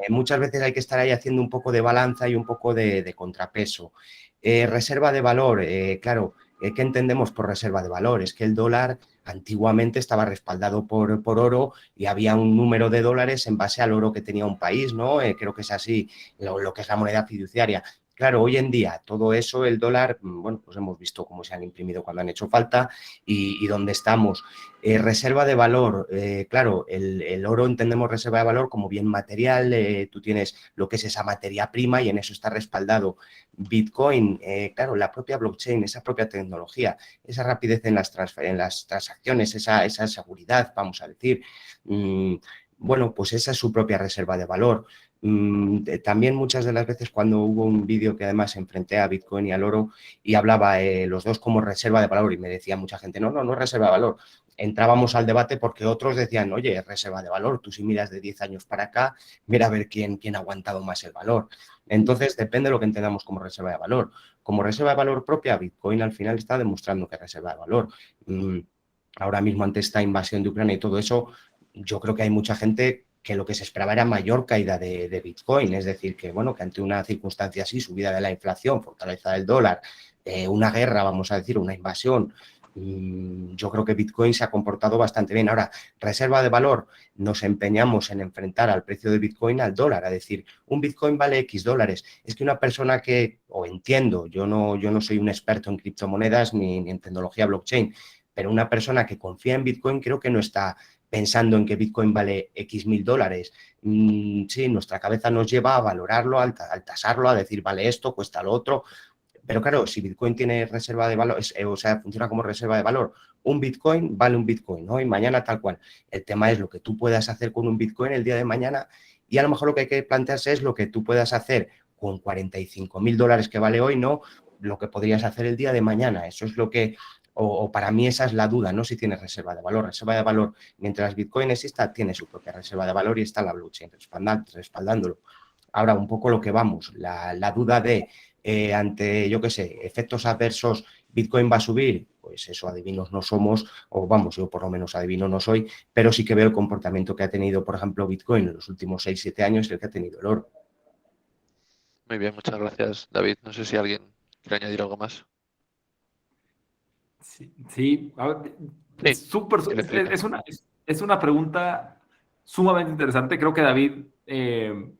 muchas veces hay que estar ahí haciendo un poco de balanza y un poco de contrapeso. Reserva de valor, claro, ¿qué entendemos por reserva de valor? Es que el dólar antiguamente estaba respaldado por oro y había un número de dólares en base al oro que tenía un país, ¿no? Creo que es así lo que es la moneda fiduciaria. claro, hoy en día todo eso, el dólar, bueno, pues hemos visto cómo se han imprimido cuando han hecho falta y dónde estamos. Reserva de valor, claro, el oro entendemos reserva de valor como bien material, tú tienes lo que es esa materia prima y en eso está respaldado. Bitcoin, claro, la propia blockchain, esa propia tecnología, esa rapidez en las transacciones, esa seguridad, vamos a decir, bueno, pues esa es su propia reserva de valor. También muchas de las veces cuando hubo un vídeo que además enfrenté a Bitcoin y al oro y hablaba los dos como reserva de valor y me decía mucha gente, no es reserva de valor. Entrábamos al debate porque otros decían, oye, es reserva de valor, tú si miras de 10 años para acá, mira a ver quién ha aguantado más el valor. Entonces, depende de lo que entendamos como reserva de valor. Como reserva de valor propia, Bitcoin al final está demostrando que es reserva de valor. Ahora mismo, ante esta invasión de Ucrania y todo eso, yo creo que hay mucha gente que lo que se esperaba era mayor caída de Bitcoin, es decir, que bueno, que ante una circunstancia así, subida de la inflación, fortaleza del dólar, una guerra, vamos a decir, una invasión, yo creo que Bitcoin se ha comportado bastante bien. Ahora, reserva de valor, nos empeñamos en enfrentar al precio de Bitcoin al dólar, a decir, un Bitcoin vale X dólares. Es que una persona que, o entiendo, yo no soy un experto en criptomonedas ni en tecnología blockchain, pero una persona que confía en Bitcoin creo que no está pensando en que Bitcoin vale X mil dólares. Sí, nuestra cabeza nos lleva a valorarlo, al tasarlo, a decir, vale esto, cuesta lo otro. Pero claro, si Bitcoin tiene reserva de valor, o sea, funciona como reserva de valor, un Bitcoin vale un Bitcoin, ¿no? Y mañana tal cual. El tema es lo que tú puedas hacer con un Bitcoin el día de mañana y a lo mejor lo que hay que plantearse es lo que tú puedas hacer con 45.000 dólares que vale hoy, ¿no? Lo que podrías hacer el día de mañana. Eso es lo que, o para mí esa es la duda, ¿no? Si tienes reserva de valor. Reserva de valor, mientras Bitcoin exista, tiene su propia reserva de valor y está la blockchain respaldándolo. Ahora, un poco lo que vamos, la duda de ante, yo qué sé, efectos adversos, Bitcoin va a subir, pues eso adivinos no somos, o vamos, yo por lo menos adivino no soy, pero sí que veo el comportamiento que ha tenido, por ejemplo, Bitcoin en los últimos 6-7 años y el que ha tenido el oro. Muy bien, muchas gracias, David. No sé si alguien quiere añadir algo más. Sí, a ver, Sí, Felipe. es una pregunta sumamente interesante. Creo que David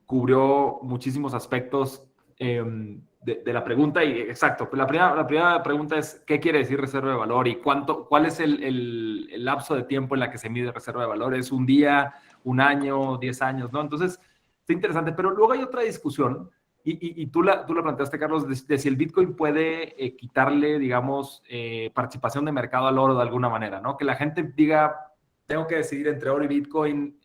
cubrió muchísimos aspectos de la pregunta y exacto, la primera pregunta es ¿qué quiere decir reserva de valor y cuál es el lapso de tiempo en la que se mide reserva de valor? ¿Es un día, un año, 10 años? ¿No? Entonces, está interesante, pero luego hay otra discusión y tú la planteaste, Carlos, de si el Bitcoin puede quitarle, digamos, participación de mercado al oro de alguna manera, ¿no? Que la gente diga, tengo que decidir entre oro y Bitcoin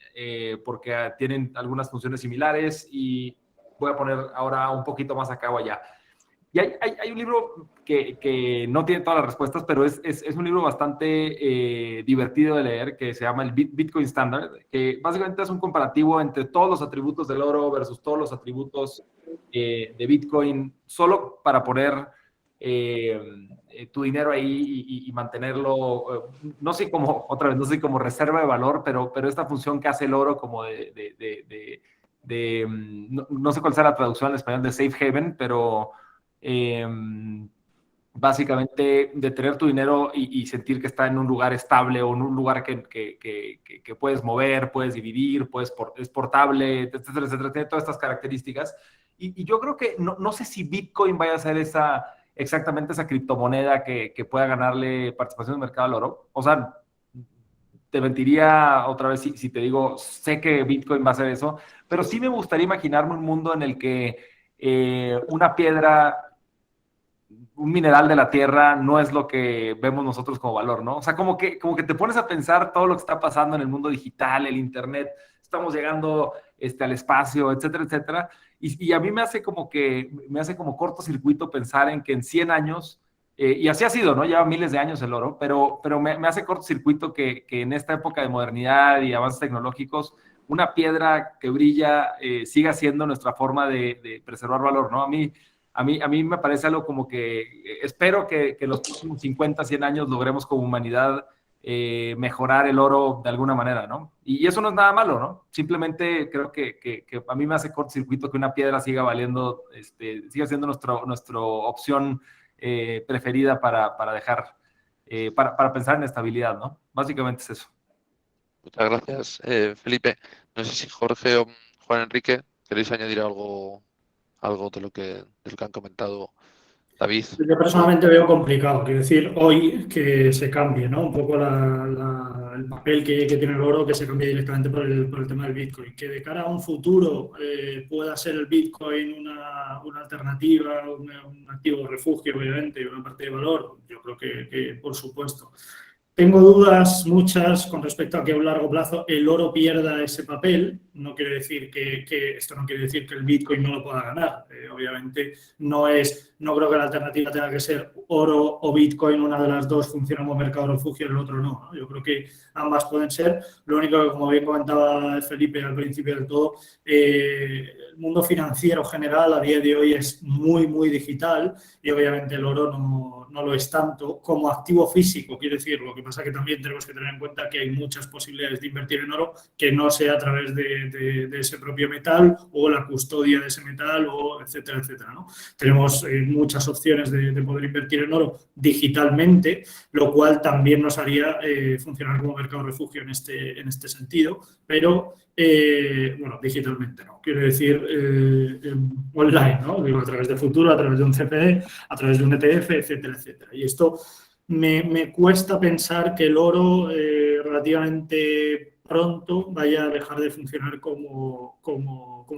porque tienen algunas funciones similares y voy a poner ahora un poquito más acá o allá. Y hay un libro que no tiene todas las respuestas, pero es un libro bastante divertido de leer que se llama el Bitcoin Standard, que básicamente es un comparativo entre todos los atributos del oro versus todos los atributos de Bitcoin, solo para poner tu dinero ahí y mantenerlo, no sé cómo, otra vez, no sé como reserva de valor, pero esta función que hace el oro como no sé cuál sea la traducción en español de safe haven, pero básicamente de tener tu dinero y sentir que está en un lugar estable o en un lugar que puedes mover, puedes dividir, es portable, etcétera, etcétera, tiene todas estas características. Y yo creo que no sé si Bitcoin vaya a ser exactamente esa criptomoneda que pueda ganarle participación en el mercado al oro. O sea, te mentiría otra vez si te digo, sé que Bitcoin va a ser eso, pero sí me gustaría imaginarme un mundo en el que una piedra, un mineral de la tierra no es lo que vemos nosotros como valor, ¿no? O sea, como que te pones a pensar todo lo que está pasando en el mundo digital, el internet, estamos llegando al espacio, etcétera, etcétera. Y a mí me hace como cortocircuito pensar en que en 100 años, y así ha sido, ¿no? Lleva miles de años el oro, pero me hace cortocircuito que en esta época de modernidad y avances tecnológicos, una piedra que brilla siga siendo nuestra forma de preservar valor, ¿no? A mí me parece algo como que espero que en los próximos 50, 100 años logremos como humanidad mejorar el oro de alguna manera, ¿no? Y eso no es nada malo, ¿no? Simplemente creo que a mí me hace cortocircuito que una piedra siga valiendo, siga siendo nuestra opción preferida para dejar, para pensar en estabilidad, ¿no? Básicamente es eso. Muchas gracias, Felipe. No sé si Jorge o Juan Enrique queréis añadir algo algo de lo que han comentado David. Yo personalmente veo complicado, quiero decir, hoy que se cambie, ¿no? Un poco el papel que tiene el oro, que se cambie directamente por el tema del Bitcoin. Que de cara a un futuro pueda ser el Bitcoin una alternativa, un activo refugio, obviamente, y una parte de valor, yo creo que por supuesto. Tengo dudas muchas con respecto a que a un largo plazo el oro pierda ese papel. No quiere decir esto no quiere decir que el Bitcoin no lo pueda ganar. Obviamente no creo que la alternativa tenga que ser oro o Bitcoin, una de las dos funciona como mercado refugio, el otro no, ¿no? Yo creo que ambas pueden ser. Lo único que, como bien comentaba Felipe al principio del todo, el mundo financiero general a día de hoy es muy, muy digital y obviamente el oro no lo es tanto como activo físico, quiero decir. Lo que pasa es que también tenemos que tener en cuenta que hay muchas posibilidades de invertir en oro que no sea a través de ese propio metal o la custodia de ese metal, o etcétera, etcétera, ¿no? Tenemos muchas opciones de poder invertir en oro digitalmente, lo cual también nos haría funcionar como mercado refugio en este sentido, pero bueno, digitalmente no, quiero decir online, ¿no? Digo, a través de futuro, a través de un CFD, a través de un ETF, etcétera, etcétera. Y esto me cuesta pensar que el oro relativamente pronto vaya a dejar de funcionar como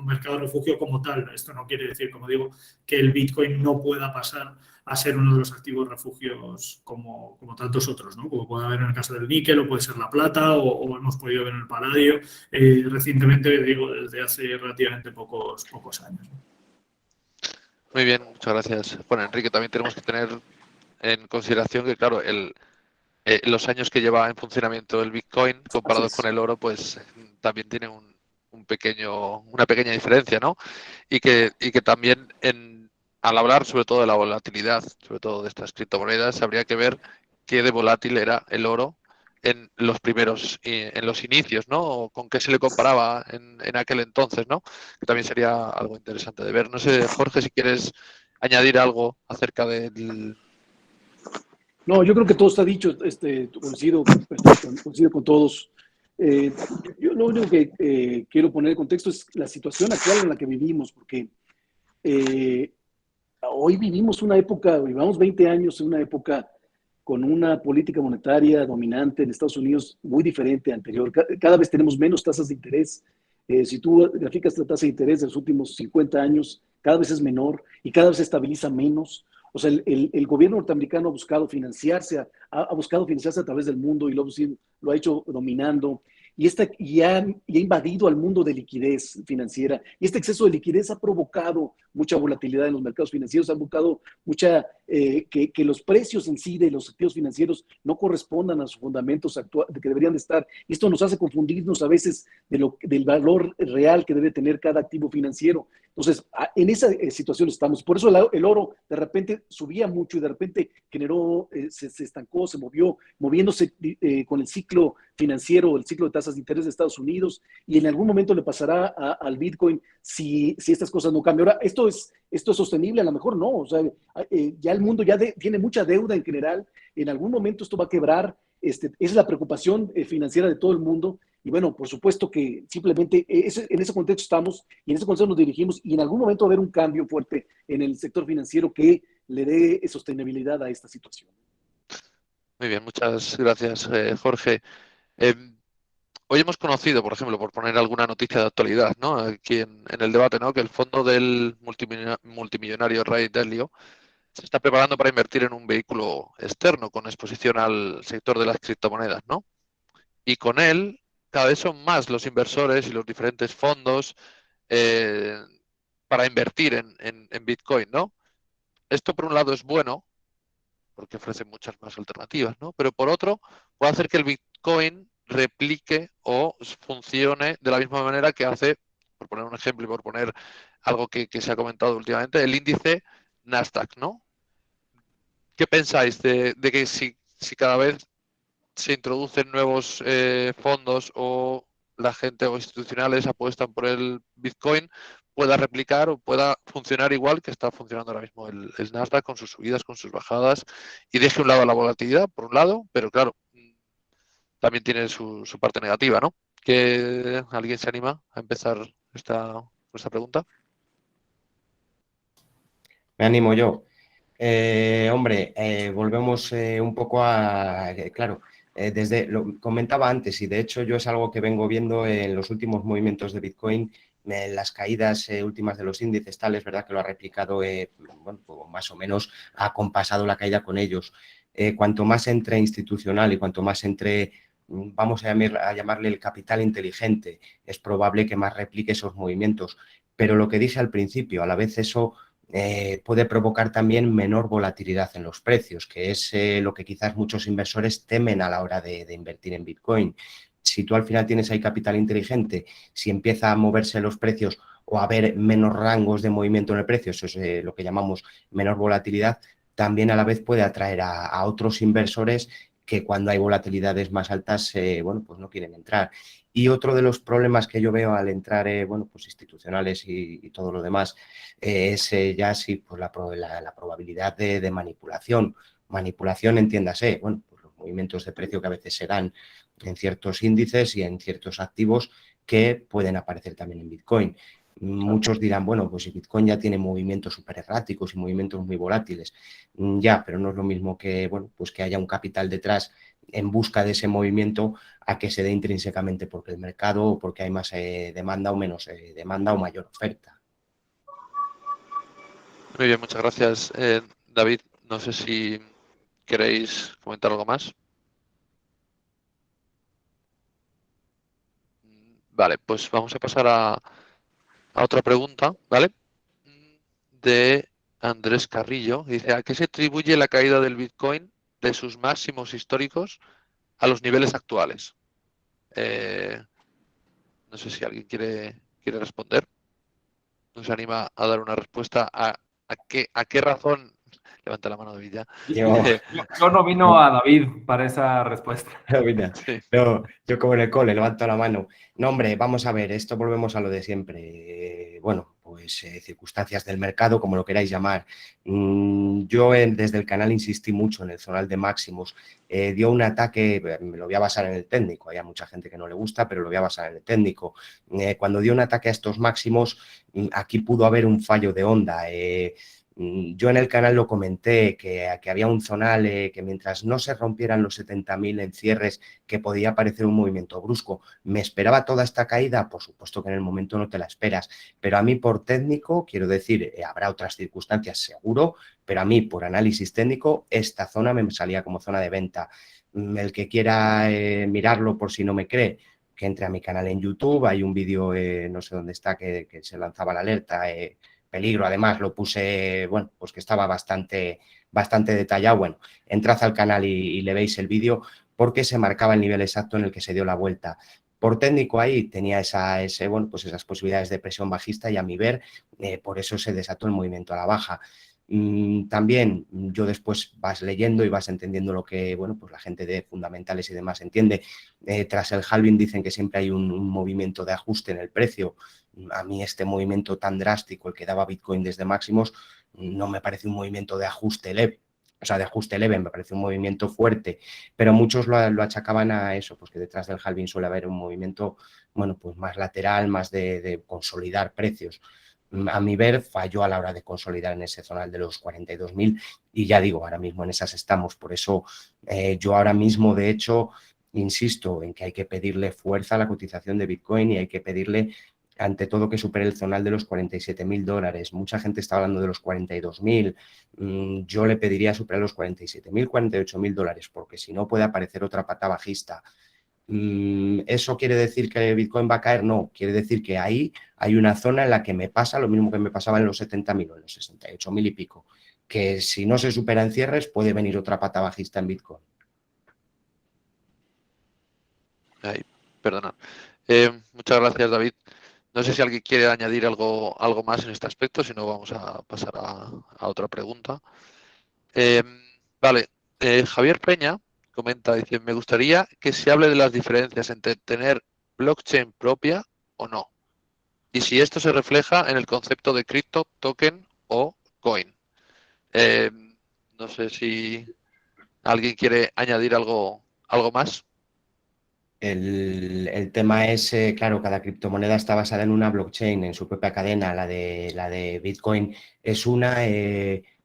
mercado refugio como tal. Esto no quiere decir, como digo, que el Bitcoin no pueda pasar a ser uno de los activos refugios como tantos otros, ¿no? Como puede haber en el caso del níquel, o puede ser la plata, o hemos podido ver en el paladio recientemente, digo, desde hace relativamente pocos años. Muy bien, muchas gracias. Bueno, Enrique, también tenemos que tener en consideración que, claro, los años que lleva en funcionamiento el Bitcoin comparados con el oro, pues también tiene una pequeña diferencia, ¿no? Y que también al hablar sobre todo de la volatilidad, sobre todo de estas criptomonedas, habría que ver qué de volátil era el oro en los inicios, ¿no? O con qué se le comparaba en aquel entonces, ¿no? Que también sería algo interesante de ver. No sé, Jorge, si quieres añadir algo acerca del... No, yo creo que todo está dicho, coincido con todos. Yo lo único que quiero poner en contexto es la situación actual en la que vivimos, porque hoy vivimos una época, llevamos 20 años en una época con una política monetaria dominante en Estados Unidos muy diferente a anterior. Cada vez tenemos menos tasas de interés. Si tú graficas la tasa de interés de los últimos 50 años, cada vez es menor y cada vez se estabiliza menos. O sea, el gobierno norteamericano ha buscado financiarse, ha buscado financiarse a través del mundo y lo ha hecho dominando. Y ha invadido al mundo de liquidez financiera. Y este exceso de liquidez ha provocado mucha volatilidad en los mercados financieros, ha provocado que los precios en sí de los activos financieros no correspondan a sus fundamentos que deberían de estar. Y esto nos hace confundirnos a veces del valor real que debe tener cada activo financiero. Entonces, en esa situación estamos. Por eso el oro de repente subía mucho y de repente se estancó, se moviéndose con el ciclo financiero, el ciclo de tasas de interés de Estados Unidos, y en algún momento le pasará al Bitcoin si estas cosas no cambian. Ahora, ¿esto es sostenible? A lo mejor no. O sea, ya el mundo tiene mucha deuda en general. En algún momento esto va a quebrar. Es la preocupación financiera de todo el mundo. Y bueno, por supuesto que simplemente en ese contexto estamos y en ese contexto nos dirigimos, y en algún momento va a haber un cambio fuerte en el sector financiero que le dé sostenibilidad a esta situación. Muy bien, muchas gracias, Jorge. Hoy hemos conocido, por ejemplo, por poner alguna noticia de actualidad, ¿no? Aquí en el debate, ¿no? Que el fondo del multimillonario Ray Dalio se está preparando para invertir en un vehículo externo con exposición al sector de las criptomonedas, ¿no? Y con él cada vez son más los inversores y los diferentes fondos eh, para invertir en Bitcoin, ¿no? Esto por un lado es bueno porque ofrece muchas más alternativas, ¿no? Pero por otro puede hacer que el Bitcoin replique o funcione de la misma manera que hace, por poner un ejemplo y por poner algo que se ha comentado últimamente, el índice Nasdaq, ¿no? ¿Qué pensáis de que si cada vez se introducen nuevos fondos o la gente o institucionales apuestan por el Bitcoin, pueda replicar o pueda funcionar igual que está funcionando ahora mismo el Nasdaq, con sus subidas, con sus bajadas, y deje a un lado la volatilidad, por un lado, pero claro, también tiene su parte negativa, ¿no? ¿Que alguien se anima a empezar esta pregunta? Me animo yo. Hombre, volvemos un poco claro, lo comentaba antes y de hecho yo es algo que vengo viendo en los últimos movimientos de Bitcoin, en las caídas últimas de los índices, tal, es verdad que lo ha replicado, bueno, pues más o menos ha compasado la caída con ellos. Cuanto más entre institucional y cuanto más entre, vamos a llamarle el capital inteligente, es probable que más replique esos movimientos. Pero lo que dije al principio, a la vez eso puede provocar también menor volatilidad en los precios, que es lo que quizás muchos inversores temen a la hora de invertir en Bitcoin. Si tú al final tienes ahí capital inteligente, si empieza a moverse los precios o a haber menos rangos de movimiento en el precio, eso es lo que llamamos menor volatilidad, también a la vez puede atraer a otros inversores que cuando hay volatilidades más altas, bueno, pues no quieren entrar. Y otro de los problemas que yo veo al entrar, bueno, pues institucionales y todo lo demás, es ya sí, pues la probabilidad de manipulación. Manipulación, entiéndase, bueno, pues los movimientos de precio que a veces se dan en ciertos índices y en ciertos activos que pueden aparecer también en Bitcoin. Muchos dirán, bueno, pues si Bitcoin ya tiene movimientos súper erráticos y movimientos muy volátiles, ya, pero no es lo mismo que, bueno, pues que haya un capital detrás en busca de ese movimiento a que se dé intrínsecamente porque el mercado o porque hay más demanda o menos demanda o mayor oferta. Muy bien, muchas gracias, David. No sé si queréis comentar algo más. Vale, pues vamos a pasar a otra pregunta, ¿vale? De Andrés Carrillo. Dice, ¿a qué se atribuye la caída del Bitcoin de sus máximos históricos a los niveles actuales? No sé si alguien quiere responder. ¿Nos anima a dar una respuesta a qué razón? Levanta la mano, David, ya. Yo nomino a David para esa respuesta. Sí. No, yo como en el cole, levanto la mano. No, hombre, vamos a ver, esto volvemos a lo de siempre. Bueno, pues circunstancias del mercado, como lo queráis llamar. Yo desde el canal insistí mucho en el zonal de máximos. Dio un ataque, me lo voy a basar en el técnico, hay mucha gente que no le gusta, pero lo voy a basar en el técnico. Cuando dio un ataque a estos máximos, aquí pudo haber un fallo de onda. Yo en el canal lo comenté, que había un zonal que mientras no se rompieran los 70.000 en cierres, que podía parecer un movimiento brusco. ¿Me esperaba toda esta caída? Por supuesto que en el momento no te la esperas, pero a mí por técnico, quiero decir, habrá otras circunstancias seguro, pero a mí por análisis técnico, esta zona me salía como zona de venta. El que quiera mirarlo por si no me cree, que entre a mi canal en YouTube, hay un vídeo, no sé dónde está, que se lanzaba la alerta, peligro, además lo puse, bueno, pues que estaba bastante detallado. Bueno, entrad al canal y le veis el vídeo porque se marcaba el nivel exacto en el que se dio la vuelta. Por técnico ahí tenía bueno, pues esas posibilidades de presión bajista y a mi ver, por eso se desató el movimiento a la baja. También yo después vas leyendo y vas entendiendo lo que, bueno, pues la gente de fundamentales y demás entiende. Tras el halving dicen que siempre hay un movimiento de ajuste en el precio. A mí este movimiento tan drástico, el que daba Bitcoin desde máximos, no me parece un movimiento de ajuste leve. O sea, de ajuste leve, me parece un movimiento fuerte, pero muchos lo achacaban a eso, pues que detrás del halving suele haber un movimiento, bueno, pues más lateral, más de consolidar precios. A mi ver, falló a la hora de consolidar en ese zonal de los 42.000 y ya digo, ahora mismo en esas estamos. Por eso yo ahora mismo, de hecho, insisto en que hay que pedirle fuerza a la cotización de Bitcoin y hay que pedirle ante todo que supere el zonal de los $47.000. Mucha gente está hablando de los 42.000. Yo le pediría superar los 47.000, $48.000, porque si no puede aparecer otra pata bajista. ¿Eso quiere decir que Bitcoin va a caer? No, quiere decir que ahí hay una zona en la que me pasa lo mismo que me pasaba en los 70.000 o en los 68.000 y pico, que si no se supera en cierres puede venir otra pata bajista en Bitcoin. Ahí, perdona. Muchas gracias, David. No sé si alguien quiere añadir algo más en este aspecto, si no vamos a pasar a otra pregunta. Vale, Javier Peña comenta, dice, me gustaría que se hable de las diferencias entre tener blockchain propia o no, y si esto se refleja en el concepto de cripto, token o coin. No sé si alguien quiere añadir algo más. El tema es, claro, cada criptomoneda está basada en una blockchain, en su propia cadena. La de Bitcoin es una,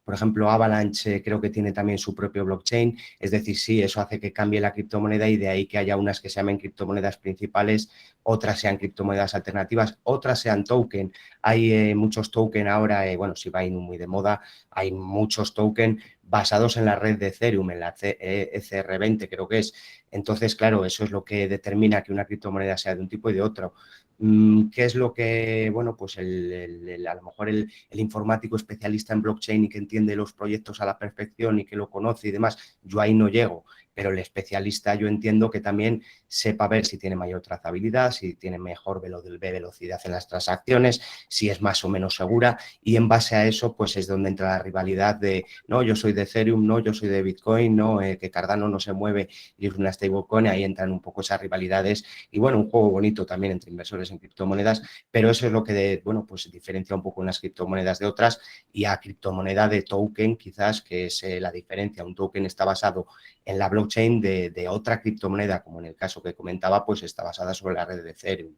por ejemplo, Avalanche creo que tiene también su propio blockchain. Es decir, sí, eso hace que cambie la criptomoneda y de ahí que haya unas que se llamen criptomonedas principales, otras sean criptomonedas alternativas, otras sean token. Hay muchos tokens ahora, bueno, Shiba Inu muy de moda, hay muchos tokens basados en la red de Ethereum, en la ECR20 creo que es. Entonces, claro, eso es lo que determina que una criptomoneda sea de un tipo y de otro. ¿Qué es lo que, bueno, pues a lo mejor el informático especialista en blockchain y que entiende los proyectos a la perfección y que lo conoce y demás, yo ahí no llego, pero el especialista yo entiendo que también sepa ver si tiene mayor trazabilidad, si tiene mejor velocidad en las transacciones, si es más o menos segura, y en base a eso pues es donde entra la rivalidad de, no, yo soy de Ethereum, no, yo soy de Bitcoin, no, que Cardano no se mueve y es una stablecoin, ahí entran un poco esas rivalidades y bueno, un juego bonito también entre inversores en criptomonedas, pero eso es lo que, bueno, pues diferencia un poco unas criptomonedas de otras y a criptomoneda de token quizás, que es la diferencia. Un token está basado en la blockchain de otra criptomoneda, como en el caso que comentaba, pues está basada sobre la red de Ethereum.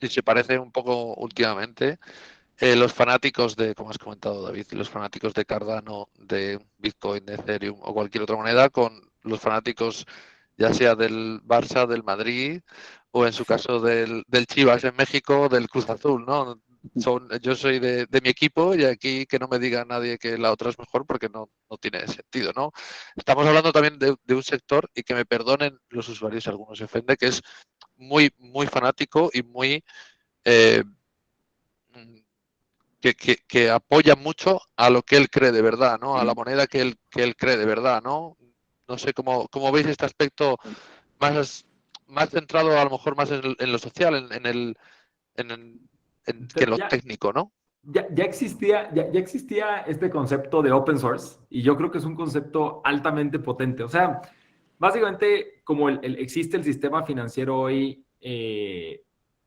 Y se parece un poco últimamente los fanáticos de, como has comentado David, los fanáticos de Cardano, de Bitcoin, de Ethereum o cualquier otra moneda con los fanáticos ya sea del Barça, del Madrid o en su caso del Chivas en México, del Cruz Azul, ¿no? Yo soy de mi equipo y aquí que no me diga nadie que la otra es mejor porque no tiene sentido, ¿no? Estamos hablando también de un sector, y que me perdonen los usuarios, algunos se ofenden, que es muy, muy fanático y muy... que apoya mucho a lo que él cree de verdad, ¿no? A la moneda que él cree de verdad, ¿no? No sé cómo veis este aspecto más centrado a lo mejor más en lo social, que en lo técnico, ¿no? Ya existía este concepto de open source y yo creo que es un concepto altamente potente. O sea, básicamente como existe el sistema financiero hoy,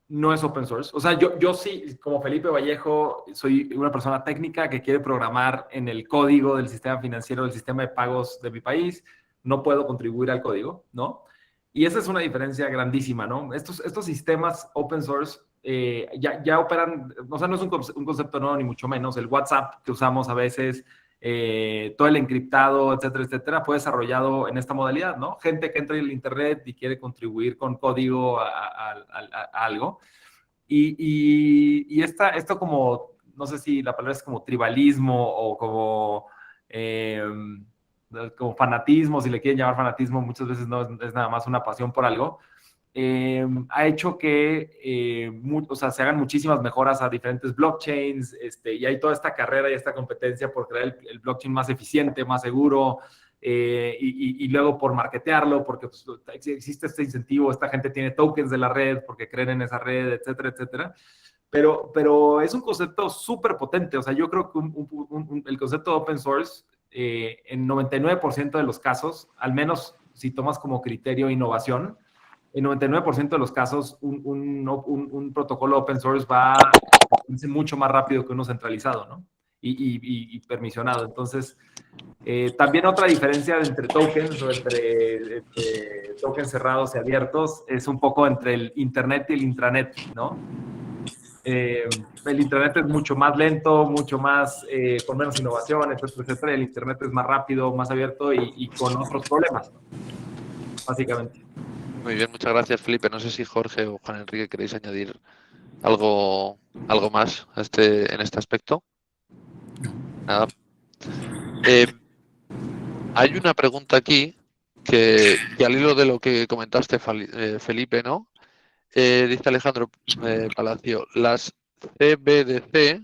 no es open source. O sea, yo sí, como Felipe Vallejo, soy una persona técnica que quiere programar en el código del sistema financiero, del sistema de pagos de mi país. No puedo contribuir al código, ¿no? Y esa es una diferencia grandísima, ¿no? Estos sistemas open source ya operan, o sea, no es un concepto nuevo ni mucho menos. El WhatsApp que usamos a veces, todo el encriptado, etcétera, etcétera, fue desarrollado en esta modalidad, ¿no? Gente que entra en el Internet y quiere contribuir con código a algo. Y esto como, no sé si la palabra es como tribalismo o como fanatismo, si le quieren llamar fanatismo, muchas veces no es nada más una pasión por algo. Ha hecho que o sea, se hagan muchísimas mejoras a diferentes blockchains, y hay toda esta carrera y esta competencia por crear el blockchain más eficiente, más seguro, y luego por marketearlo, porque pues, existe este incentivo, esta gente tiene tokens de la red porque creen en esa red, etcétera, etcétera. Pero es un concepto súper potente. O sea, yo creo que el concepto de open source, en 99% de los casos, al menos si tomas como criterio innovación, en 99% de los casos, un protocolo open source va a ser mucho más rápido que uno centralizado, ¿no? Y permisionado. Entonces, también otra diferencia entre tokens o entre tokens cerrados y abiertos es un poco entre el Internet y el intranet, ¿no? El Internet es mucho más lento, mucho más, con menos innovación, etcétera, etcétera. El Internet es más rápido, más abierto y con otros problemas, ¿no? Básicamente. Muy bien, muchas gracias, Felipe. No sé si Jorge o Juan Enrique queréis añadir algo más en este aspecto. Nada. Hay una pregunta aquí que al hilo de lo que comentaste, Felipe, ¿no? Dice Alejandro Palacio, ¿las CBDC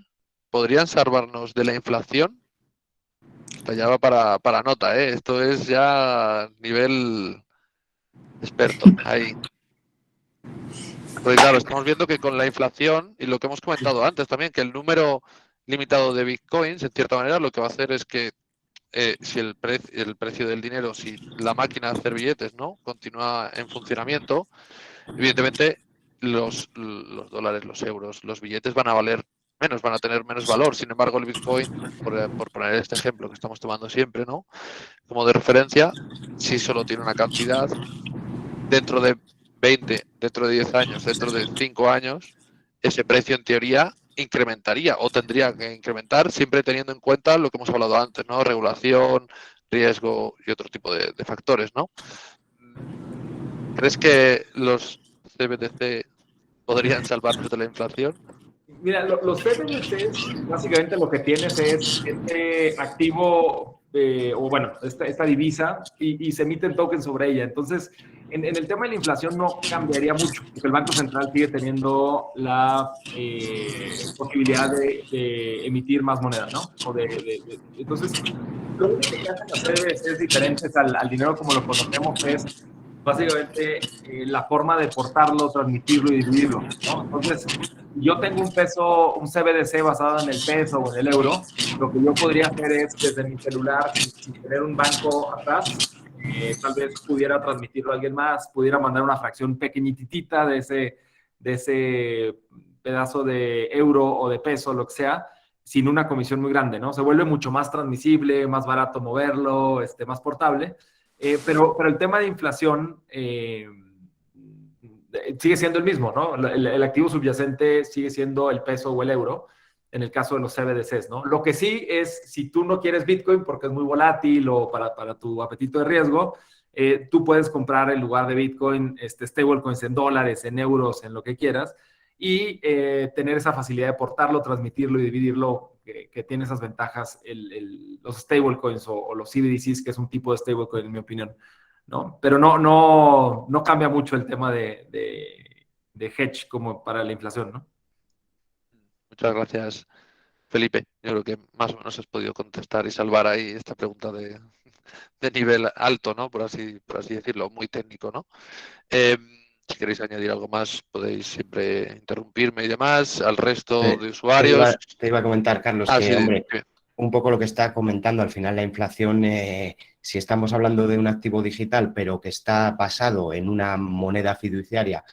podrían salvarnos de la inflación? Esto ya va para nota, ¿eh? Esto es ya nivel experto. Ahí. Porque claro, estamos viendo que con la inflación y lo que hemos comentado antes también, que el número limitado de bitcoins, en cierta manera, lo que va a hacer es que si el precio del dinero, si la máquina de hacer billetes, ¿no?, continúa en funcionamiento, evidentemente los dólares, los euros, los billetes van a valer menos, van a tener menos valor. Sin embargo, el bitcoin, por poner este ejemplo que estamos tomando siempre, ¿no?, como de referencia, si solo tiene una cantidad, dentro de 20, dentro de 10 años, dentro de 5 años, ese precio en teoría incrementaría o tendría que incrementar, siempre teniendo en cuenta lo que hemos hablado antes, ¿no? Regulación, riesgo y otro tipo de factores, ¿no? ¿Crees que los CBDC podrían salvarnos de la inflación? Mira, los CBDCs, básicamente lo que tienes es este activo, o bueno, esta divisa, y se emiten tokens sobre ella. Entonces, en el tema de la inflación no cambiaría mucho, porque el Banco Central sigue teniendo la posibilidad de emitir más moneda, ¿no? Entonces, lo único que hacen los CBDCs diferentes al dinero como lo conocemos es básicamente la forma de portarlo, transmitirlo y dividirlo, ¿no? Entonces, yo tengo un peso, un CBDC basado en el peso o en el euro, lo que yo podría hacer es desde mi celular, sin tener un banco atrás, tal vez pudiera transmitirlo a alguien más, pudiera mandar una fracción pequeñitita de ese pedazo de euro o de peso, lo que sea, sin una comisión muy grande, ¿no? Se vuelve mucho más transmisible, más barato moverlo, más portable. Pero el tema de inflación sigue siendo el mismo, ¿no? El activo subyacente sigue siendo el peso o el euro, en el caso de los CBDCs, ¿no? Lo que sí es, si tú no quieres Bitcoin porque es muy volátil o para tu apetito de riesgo, tú puedes comprar en lugar de Bitcoin stablecoins en dólares, en euros, en lo que quieras, y tener esa facilidad de portarlo, transmitirlo y dividirlo, que tiene esas ventajas los stablecoins o los CBDCs, que es un tipo de stablecoin, en mi opinión, ¿no? Pero no cambia mucho el tema de hedge como para la inflación, ¿no? Muchas gracias, Felipe. Yo creo que más o menos has podido contestar y salvar ahí esta pregunta de nivel alto, ¿no? Por así decirlo, muy técnico, ¿no? Si queréis añadir algo más, podéis siempre interrumpirme y demás. Al resto de usuarios. Te iba a comentar, Carlos, Ah, que, sí, hombre, dime. un poco lo que está comentando, al final la inflación, si estamos hablando de un activo digital, pero que está basado en una moneda fiduciaria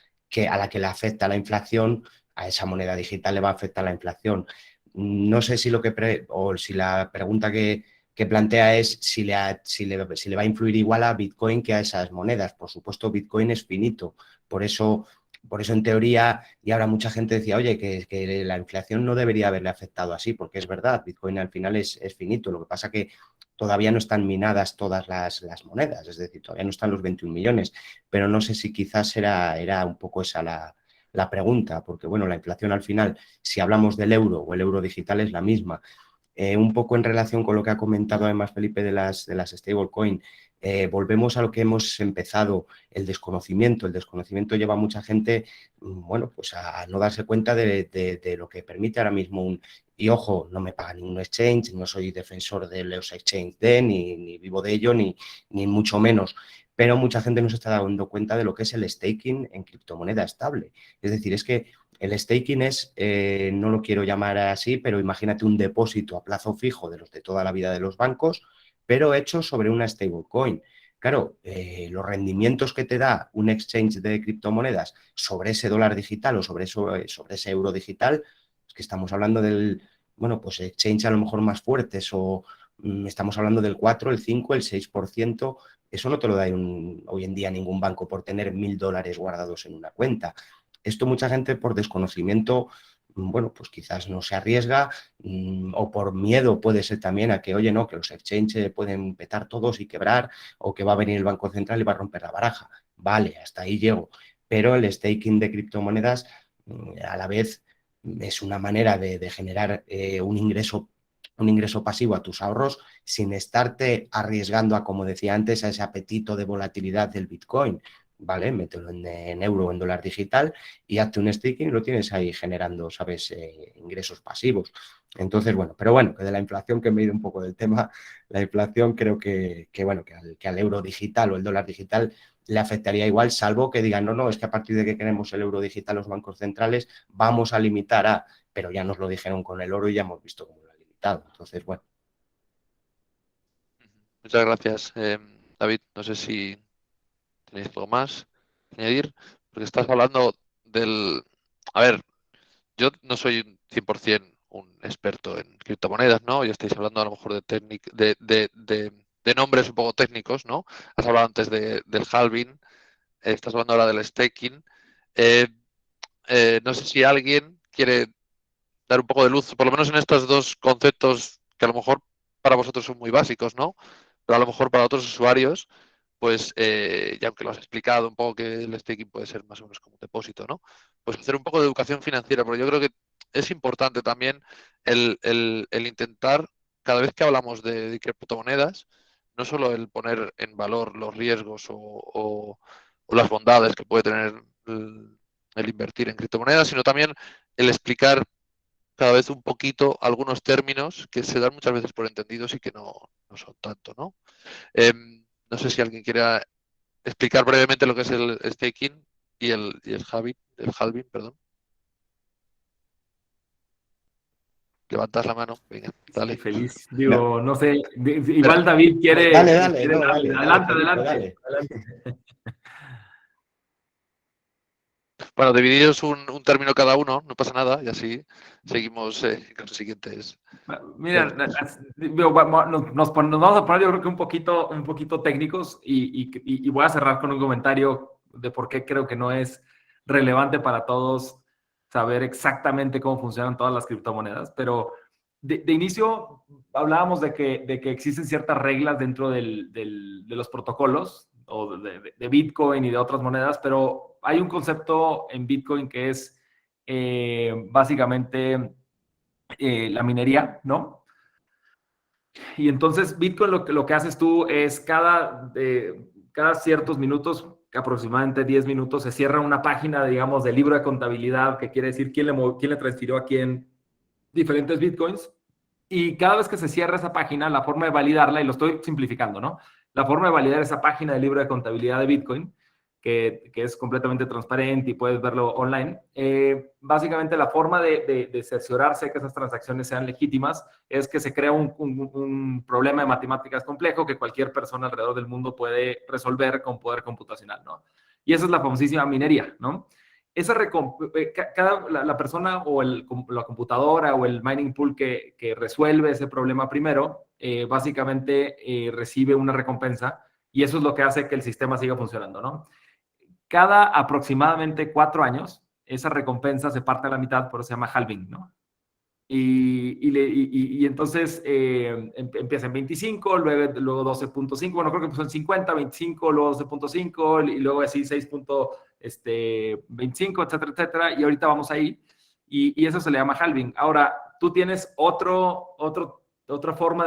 a la que le afecta la inflación, a esa moneda digital le va a afectar la inflación. No sé si si la pregunta que plantea es si le va a influir igual a Bitcoin que a esas monedas. Por supuesto, Bitcoin es finito, por eso en teoría, y ahora mucha gente decía, oye, que la inflación no debería haberle afectado así, porque es verdad, Bitcoin al final es finito. Lo que pasa que todavía no están minadas todas las monedas, es decir, todavía no están los 21 millones, pero no sé si quizás era un poco esa la pregunta, porque bueno, la inflación al final, si hablamos del euro o el euro digital, es la misma. Un poco en relación con lo que ha comentado además Felipe de las stablecoin, volvemos a lo que hemos empezado, el desconocimiento. El desconocimiento lleva a mucha gente, bueno, pues a no darse cuenta de lo que permite ahora mismo y ojo, no me paga ningún exchange, no soy defensor de los exchange ni vivo de ello, ni mucho menos. Pero mucha gente no se está dando cuenta de lo que es el staking en criptomoneda estable. Es decir, es que el staking es, no lo quiero llamar así, pero imagínate un depósito a plazo fijo de los de toda la vida de los bancos, pero hecho sobre una stablecoin. Claro, los rendimientos que te da un exchange de criptomonedas sobre ese dólar digital o sobre ese euro digital, es que estamos hablando bueno, pues exchange a lo mejor más fuertes o estamos hablando del 4, el 5, el 6%. Eso no te lo da hoy en día ningún banco por tener $1.000 guardados en una cuenta. Esto mucha gente por desconocimiento, bueno, pues quizás no se arriesga o por miedo puede ser también a que, oye, no, que los exchanges pueden petar todos y quebrar o que va a venir el Banco Central y va a romper la baraja. Vale, hasta ahí llego. Pero el staking de criptomonedas a la vez es una manera de generar un ingreso pasivo a tus ahorros sin estarte arriesgando a, como decía antes, a ese apetito de volatilidad del Bitcoin. Vale, mételo en euro o en dólar digital y hazte un staking y lo tienes ahí generando, ¿sabes? Ingresos pasivos. Entonces, bueno, pero bueno, que de la inflación, que me he ido un poco del tema, la inflación creo bueno, que al euro digital o el dólar digital le afectaría igual, salvo que digan, no, es que a partir de que queremos el euro digital los bancos centrales vamos a limitar pero ya nos lo dijeron con el oro y ya hemos visto cómo lo han limitado. Entonces, bueno. Muchas gracias, David. No sé si tenéis algo más que añadir, porque estás hablando del... A ver, yo no soy un 100% un experto en criptomonedas, ¿no? Y estáis hablando a lo mejor de nombres un poco técnicos, ¿no? Has hablado antes del halving, estás hablando ahora del staking. No sé si alguien quiere dar un poco de luz, por lo menos en estos dos conceptos que a lo mejor para vosotros son muy básicos, ¿no? Pero a lo mejor para otros usuarios, pues, y aunque lo has explicado un poco que el staking puede ser más o menos como un depósito, ¿no? Pues hacer un poco de educación financiera, porque yo creo que es importante también el intentar, cada vez que hablamos de criptomonedas, no solo el poner en valor los riesgos o las bondades que puede tener el invertir en criptomonedas, sino también el explicar cada vez un poquito algunos términos que se dan muchas veces por entendidos y que no son tanto, ¿no? No sé si alguien quiere explicar brevemente lo que es el staking y el halving, perdón. Levantas la mano, venga, dale. Sí, feliz. Digo, no sé, igual David quiere... Dale, quiere no, dale, adelante, Felipe, adelante. Bueno, dividiros un término cada uno, no pasa nada, y así seguimos con los siguientes. Mira, nos vamos a poner yo creo que un poquito técnicos y voy a cerrar con un comentario de por qué creo que no es relevante para todos saber exactamente cómo funcionan todas las criptomonedas, pero de inicio hablábamos de que existen ciertas reglas dentro de los protocolos o de Bitcoin y de otras monedas, pero hay un concepto en Bitcoin que es básicamente la minería, ¿no? Y entonces Bitcoin lo que haces tú es cada ciertos minutos, aproximadamente 10 minutos, se cierra una página, digamos, del libro de contabilidad, que quiere decir quién le transfirió a quién diferentes Bitcoins. Y cada vez que se cierra esa página, la forma de validarla, y lo estoy simplificando, ¿no? La forma de validar esa página del libro de contabilidad de Bitcoin, que es completamente transparente y puedes verlo online. Básicamente la forma de cerciorarse que esas transacciones sean legítimas es que se crea un problema de matemáticas complejo que cualquier persona alrededor del mundo puede resolver con poder computacional, ¿no? Y esa es la famosísima minería, ¿no? La persona o la computadora o el mining pool que resuelve ese problema primero, básicamente recibe una recompensa y eso es lo que hace que el sistema siga funcionando, ¿no? Cada aproximadamente 4 años, esa recompensa se parte a la mitad, por eso se llama halving, ¿no? Y entonces empieza en 25, luego 12.5, bueno, creo que empezó en 50, 25, luego 12.5 y luego así 6.25, etcétera, etcétera, y ahorita vamos ahí y eso se le llama halving. Ahora, tú tienes otra forma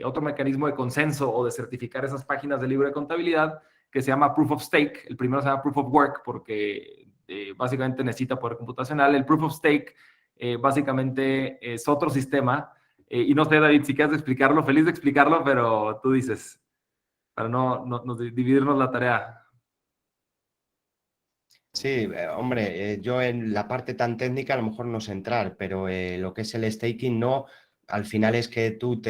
otro mecanismo de consenso o de certificar esas páginas del libro de contabilidad que se llama Proof of Stake. El primero se llama Proof of Work porque básicamente necesita poder computacional. El Proof of Stake básicamente es otro sistema. Y no sé, David, si quieres explicarlo, feliz de explicarlo, pero tú dices, para no dividirnos la tarea. Sí, hombre, yo en la parte tan técnica a lo mejor no sé entrar, pero lo que es el staking no, al final es que tú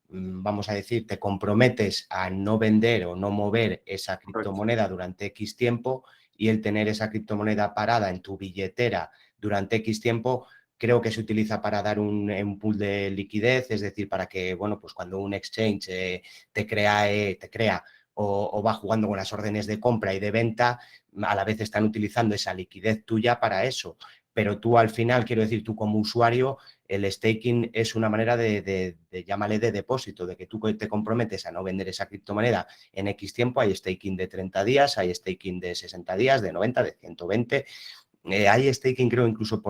vamos a decir, te comprometes a no vender o no mover esa criptomoneda durante X tiempo y el tener esa criptomoneda parada en tu billetera durante X tiempo, creo que se utiliza para dar un pool de liquidez, es decir, para que, bueno, pues cuando un exchange te crea o va jugando con las órdenes de compra y de venta, a la vez están utilizando esa liquidez tuya para eso. Pero tú al final, quiero decir, tú como usuario, el staking es una manera llámale de depósito, de que tú te comprometes a no vender esa criptomoneda en X tiempo. Hay staking de 30 días, hay staking de 60 días, de 90, de 120. Hay staking, creo, incluso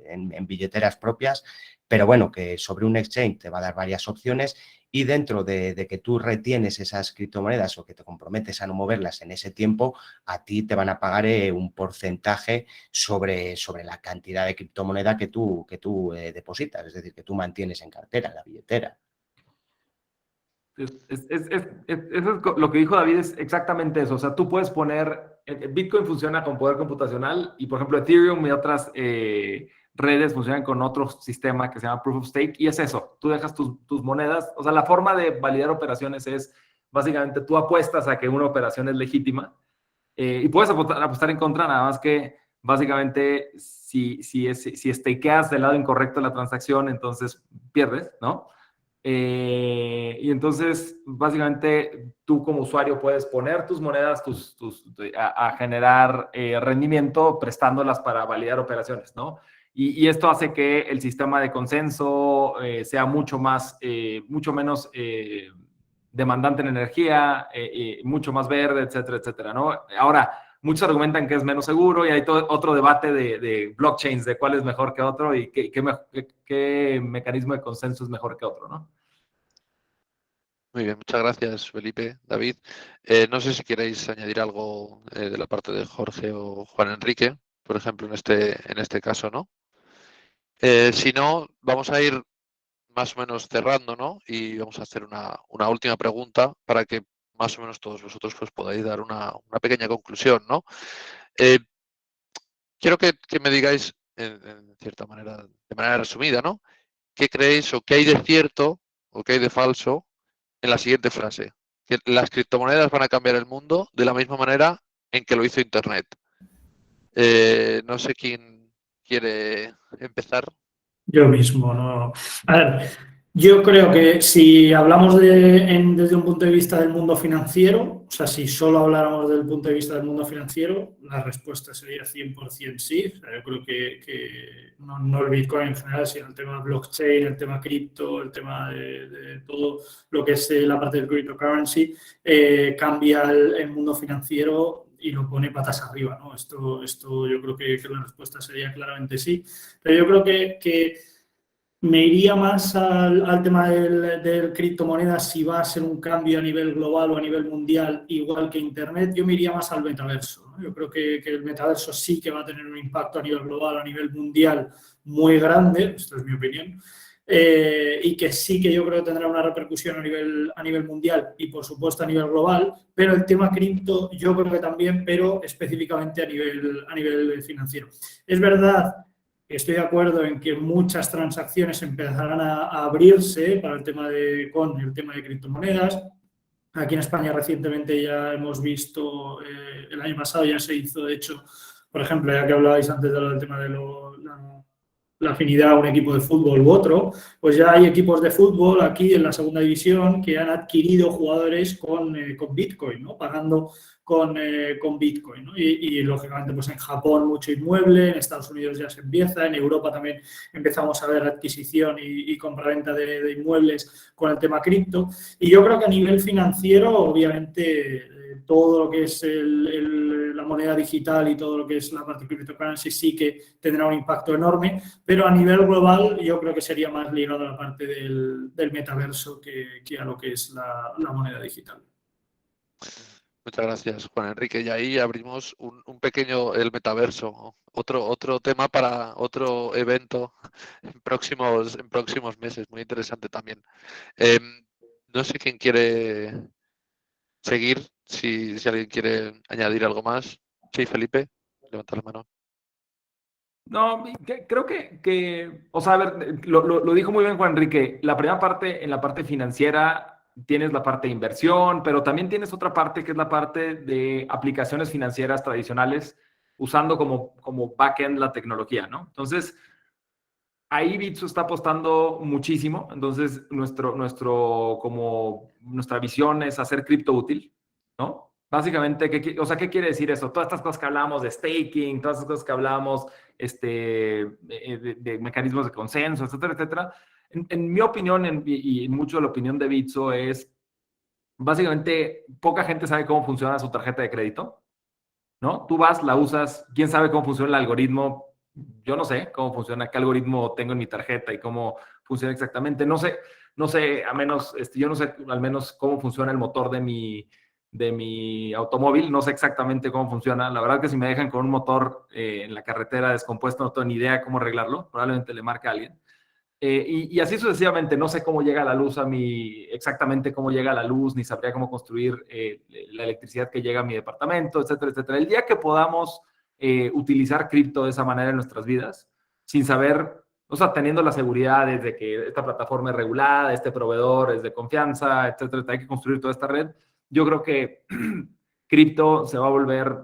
en billeteras propias, pero bueno, que sobre un exchange te va a dar varias opciones y dentro de que tú retienes esas criptomonedas o que te comprometes a no moverlas en ese tiempo, a ti te van a pagar un porcentaje sobre la cantidad de criptomoneda que tú depositas, es decir, que tú mantienes en cartera, en la billetera. Eso es lo que dijo David, es exactamente eso. O sea, tú puedes poner, Bitcoin funciona con poder computacional y, por ejemplo, Ethereum y otras redes funcionan con otro sistema que se llama Proof of Stake y es eso. Tú dejas tus monedas. O sea, la forma de validar operaciones es básicamente tú apuestas a que una operación es legítima y puedes apostar en contra, nada más que básicamente si stakeas del lado incorrecto de la transacción, entonces pierdes, ¿no? Y entonces, básicamente, tú como usuario puedes poner tus monedas a generar rendimiento prestándolas para validar operaciones, ¿no? Y esto hace que el sistema de consenso sea mucho menos demandante en energía, mucho más verde, etcétera, etcétera, ¿no? Ahora, muchos argumentan que es menos seguro y hay otro debate de blockchains, de cuál es mejor que otro y qué mecanismo de consenso es mejor que otro, ¿no? Muy bien, muchas gracias, Felipe, David. No sé si queréis añadir algo de la parte de Jorge o Juan Enrique, por ejemplo, en este caso, ¿no? Si no, vamos a ir más o menos cerrando, ¿no? Y vamos a hacer una última pregunta para que más o menos todos vosotros pues, podáis dar una pequeña conclusión, ¿no? Quiero que me digáis, en cierta manera, de manera resumida, ¿no? ¿Qué creéis o qué hay de cierto o qué hay de falso en la siguiente frase? Que las criptomonedas van a cambiar el mundo de la misma manera en que lo hizo Internet. No sé quién quiere empezar. Yo mismo, ¿no? A ver, yo creo que si hablamos desde un punto de vista del mundo financiero, o sea, si solo habláramos del punto de vista del mundo financiero, la respuesta sería 100% sí. O sea, yo creo que no el Bitcoin en general, sino el tema blockchain, el tema cripto, el tema de todo lo que es la parte del cryptocurrency, cambia el mundo financiero y lo pone patas arriba, ¿no? Esto yo creo que la respuesta sería claramente sí. Pero yo creo que me iría más al tema del criptomonedas, si va a ser un cambio a nivel global o a nivel mundial, igual que Internet. Yo me iría más al metaverso, ¿no? Yo creo que el metaverso sí que va a tener un impacto a nivel global, a nivel mundial muy grande, esto es mi opinión, y que sí que yo creo que tendrá una repercusión a nivel mundial y por supuesto a nivel global, pero el tema cripto yo creo que también, pero específicamente a nivel financiero. Es verdad, estoy de acuerdo en que muchas transacciones empezarán a abrirse con el tema de criptomonedas. Aquí en España recientemente ya hemos visto, el año pasado ya se hizo, de hecho, por ejemplo, ya que hablabais antes del tema de la afinidad a un equipo de fútbol u otro, pues ya hay equipos de fútbol aquí en la segunda división que han adquirido jugadores con Bitcoin, ¿no? Pagando con Bitcoin, ¿no? Y lógicamente pues en Japón mucho inmueble, en Estados Unidos ya se empieza, en Europa también empezamos a ver adquisición y compraventa de inmuebles con el tema cripto. Y yo creo que a nivel financiero, obviamente, todo lo que es la moneda digital y todo lo que es la parte de cryptocurrency sí que tendrá un impacto enorme, pero a nivel global yo creo que sería más ligado a la parte del metaverso que a lo que es la moneda digital. Muchas gracias, Juan Enrique. Y ahí abrimos un pequeño, el metaverso, otro tema para otro evento en próximos meses, muy interesante también. No sé quién quiere seguir, si alguien quiere añadir algo más. Sí, Felipe, levanta la mano. No, creo o sea, a ver, lo dijo muy bien Juan Enrique. La primera parte, en la parte financiera, tienes la parte de inversión, pero también tienes otra parte que es la parte de aplicaciones financieras tradicionales, usando como backend la tecnología, ¿no? Entonces, ahí Bitso está apostando muchísimo. Entonces, nuestra visión es hacer cripto útil, ¿no? Básicamente, ¿qué quiere decir eso? Todas estas cosas que hablábamos de staking, todas estas cosas que hablábamos de mecanismos de consenso, etcétera, etcétera. En mi opinión y mucho de la opinión de Bitso es, básicamente, poca gente sabe cómo funciona su tarjeta de crédito, ¿no? Tú vas, la usas, ¿quién sabe cómo funciona el algoritmo? Yo no sé cómo funciona, qué algoritmo tengo en mi tarjeta y cómo funciona exactamente. No sé, yo no sé al menos cómo funciona el motor de mi automóvil, no sé exactamente cómo funciona. La verdad que si me dejan con un motor en la carretera descompuesto, no tengo ni idea cómo arreglarlo, probablemente le marque a alguien. Y así sucesivamente, no sé cómo llega la luz exactamente cómo llega la luz, ni sabría cómo construir la electricidad que llega a mi departamento, etcétera, etcétera. El día que podamos utilizar cripto de esa manera en nuestras vidas, sin saber, o sea, teniendo la seguridad de que esta plataforma es regulada, este proveedor es de confianza, etcétera, hay que construir toda esta red, yo creo que cripto se va a volver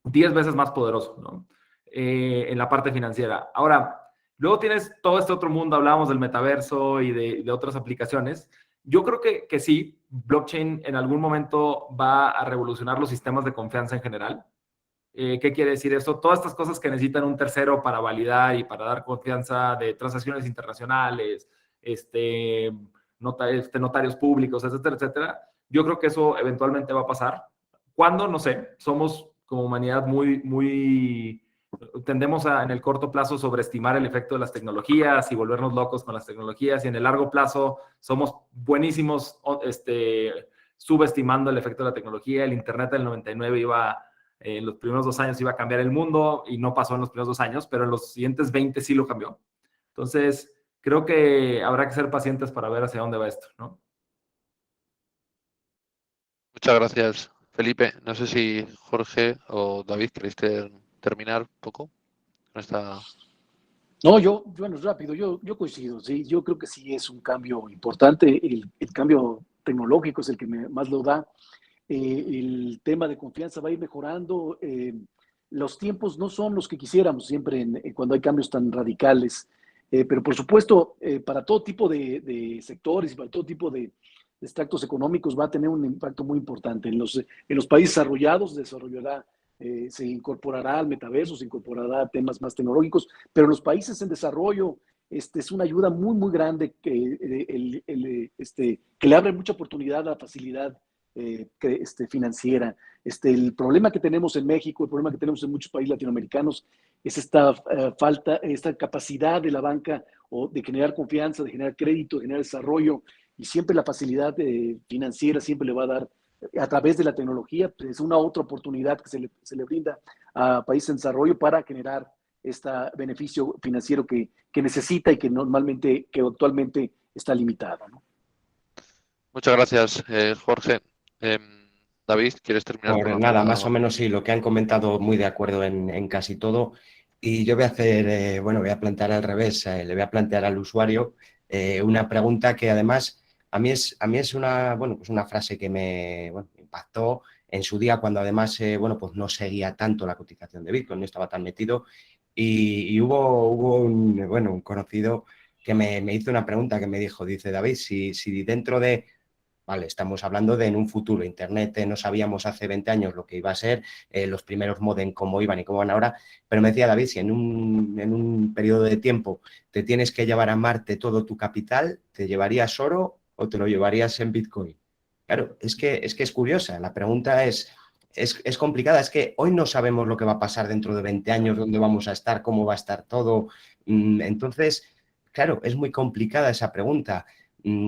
10 veces más poderoso, ¿no? En la parte financiera. Ahora, Luego tienes todo este otro mundo, hablábamos del metaverso y de otras aplicaciones. Yo creo que sí, blockchain en algún momento va a revolucionar los sistemas de confianza en general. ¿Qué quiere decir esto? Todas estas cosas que necesitan un tercero para validar y para dar confianza de transacciones internacionales, notarios públicos, etcétera, etcétera. Yo creo que eso eventualmente va a pasar. ¿Cuándo? No sé. Somos como humanidad tendemos a en el corto plazo sobreestimar el efecto de las tecnologías y volvernos locos con las tecnologías, y en el largo plazo somos buenísimos subestimando el efecto de la tecnología. El Internet del 99 en los primeros 2 años iba a cambiar el mundo, y no pasó en los primeros 2 años, pero en los siguientes 20 sí lo cambió. Entonces, creo que habrá que ser pacientes para ver hacia dónde va esto, ¿no? Muchas gracias, Felipe. No sé si Jorge o David queréis terminar un poco con esta... No, bueno, rápido, yo coincido, sí, yo creo que sí es un cambio importante, el cambio tecnológico es el que más lo da, el tema de confianza va a ir mejorando, los tiempos no son los que quisiéramos siempre cuando hay cambios tan radicales, pero por supuesto, para todo tipo de sectores y para todo tipo de extractos económicos va a tener un impacto muy importante. En los países desarrollados se incorporará al metaverso, se incorporará a temas más tecnológicos, pero los países en desarrollo es una ayuda muy, muy grande que le abre mucha oportunidad a la facilidad financiera. El problema que tenemos en México, el problema que tenemos en muchos países latinoamericanos es esta falta, esta capacidad de la banca de generar confianza, de generar crédito, de generar desarrollo, y siempre la facilidad financiera siempre le va a dar a través de la tecnología, pues es una otra oportunidad que se le brinda a países en desarrollo para generar este beneficio financiero que necesita y que actualmente está limitado, ¿no? Muchas gracias, Jorge. David, ¿quieres terminar con Nada, más o menos sí, lo que han comentado, muy de acuerdo en casi todo. Y yo voy a hacer, voy a plantear al revés, le voy a plantear al usuario una pregunta que además a mí es una frase que me impactó en su día, cuando además pues no seguía tanto la cotización de Bitcoin, no estaba tan metido, y hubo un conocido que me hizo una pregunta que me dijo, dice, David, si dentro de... Vale, estamos hablando de en un futuro. Internet no sabíamos hace 20 años lo que iba a ser, los primeros modem cómo iban y cómo van ahora, pero me decía David, si en un periodo de tiempo te tienes que llevar a Marte todo tu capital, ¿te llevarías oro o te lo llevarías en Bitcoin? Claro, es que es curiosa, la pregunta es complicada, es que hoy no sabemos lo que va a pasar dentro de 20 años, dónde vamos a estar, cómo va a estar todo. Entonces, claro, es muy complicada esa pregunta.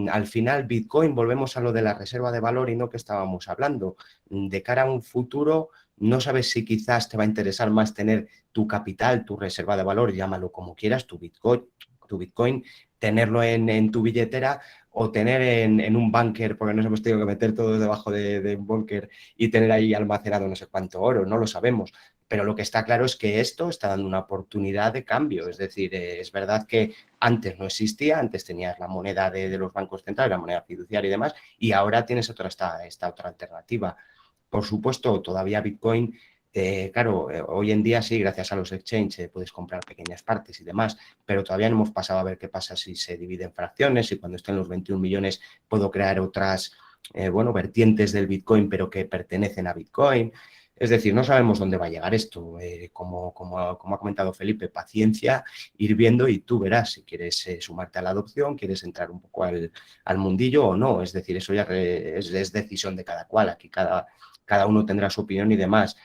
Al final, Bitcoin, volvemos a lo de la reserva de valor y no que estábamos hablando. De cara a un futuro, no sabes si quizás te va a interesar más tener tu capital, tu reserva de valor, llámalo como quieras, tu Bitcoin, tenerlo en tu billetera, o tener en un búnker, porque nos hemos tenido que meter todos debajo de un búnker y tener ahí almacenado no sé cuánto oro, no lo sabemos. Pero lo que está claro es que esto está dando una oportunidad de cambio. Es decir, es verdad que antes no existía, antes tenías la moneda de los bancos centrales, la moneda fiduciaria y demás, y ahora tienes esta otra alternativa. Por supuesto, todavía Bitcoin, claro, hoy en día sí, gracias a los exchanges puedes comprar pequeñas partes y demás, pero todavía no hemos pasado a ver qué pasa si se divide en fracciones, y cuando estén los 21 millones puedo crear otras, vertientes del Bitcoin, pero que pertenecen a Bitcoin. Es decir, no sabemos dónde va a llegar esto. Como ha comentado Felipe, paciencia, ir viendo, y tú verás si quieres sumarte a la adopción, quieres entrar un poco al mundillo o no. Es decir, eso ya es decisión de cada cual. Aquí cada uno tendrá su opinión y demás.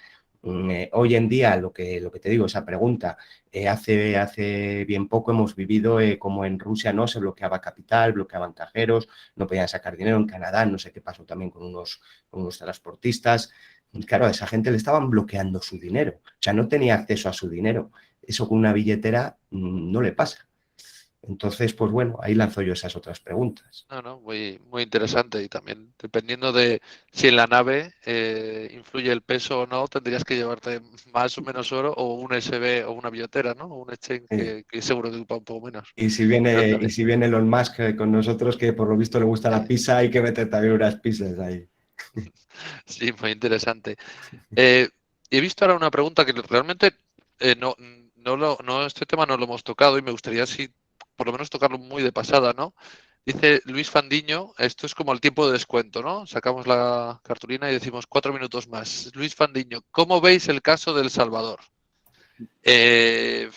Hoy en día, lo que te digo, esa pregunta, hace bien poco hemos vivido como en Rusia no se bloqueaba capital, bloqueaban cajeros, no podían sacar dinero. En Canadá no sé qué pasó también con unos transportistas. Claro, a esa gente le estaban bloqueando su dinero, o sea, no tenía acceso a su dinero. Eso con una billetera no le pasa. Entonces, pues bueno, ahí lanzo yo esas otras preguntas. No, muy, muy interesante, y también dependiendo de si en la nave influye el peso o no, tendrías que llevarte más o menos oro, o un USB o una billetera, ¿no? O un exchange que seguro que ocupa un poco menos. Y si viene Elon Musk con nosotros, que por lo visto le gusta la pizza, hay que meter también unas pizzas ahí. Sí, muy interesante. He visto ahora una pregunta que realmente este tema no lo hemos tocado y me gustaría por lo menos tocarlo muy de pasada, ¿no? Dice Luis Fandiño, esto es como el tiempo de descuento, ¿no? Sacamos la cartulina y decimos 4 minutos más. Luis Fandiño, ¿cómo veis el caso de El Salvador? De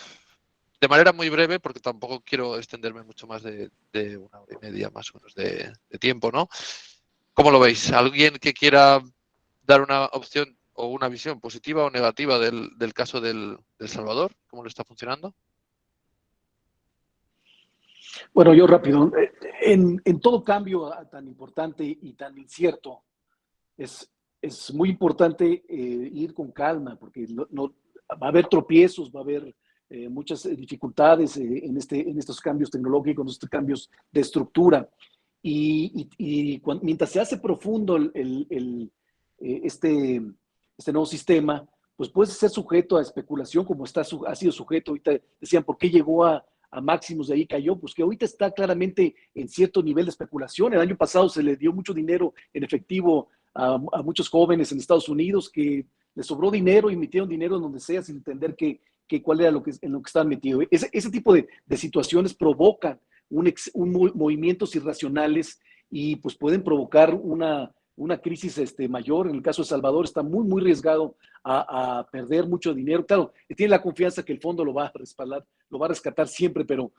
manera muy breve, porque tampoco quiero extenderme mucho más de 1 hora y media más o menos de tiempo, ¿no? ¿Cómo lo veis? ¿Alguien que quiera dar una opción o una visión positiva o negativa del caso del Salvador? ¿Cómo le está funcionando? Bueno, yo rápido. En todo cambio tan importante y tan incierto, es muy importante ir con calma, porque va a haber tropiezos, va a haber muchas dificultades en estos cambios tecnológicos, en estos cambios de estructura. Mientras se hace profundo este nuevo sistema, pues puede ser sujeto a especulación, como ha sido sujeto. Ahorita decían, ¿por qué llegó a máximos, de ahí cayó? Pues que ahorita está claramente en cierto nivel de especulación. El año pasado se le dio mucho dinero en efectivo a muchos jóvenes en Estados Unidos que les sobró dinero y metieron dinero en donde sea sin entender cuál era en lo que estaban metidos. Ese tipo de situaciones provocan movimientos irracionales y pues pueden provocar una crisis mayor. En el caso de Salvador está muy, muy arriesgado a perder mucho dinero. Claro, tiene la confianza que el fondo lo va a respaldar, lo va a rescatar siempre, pero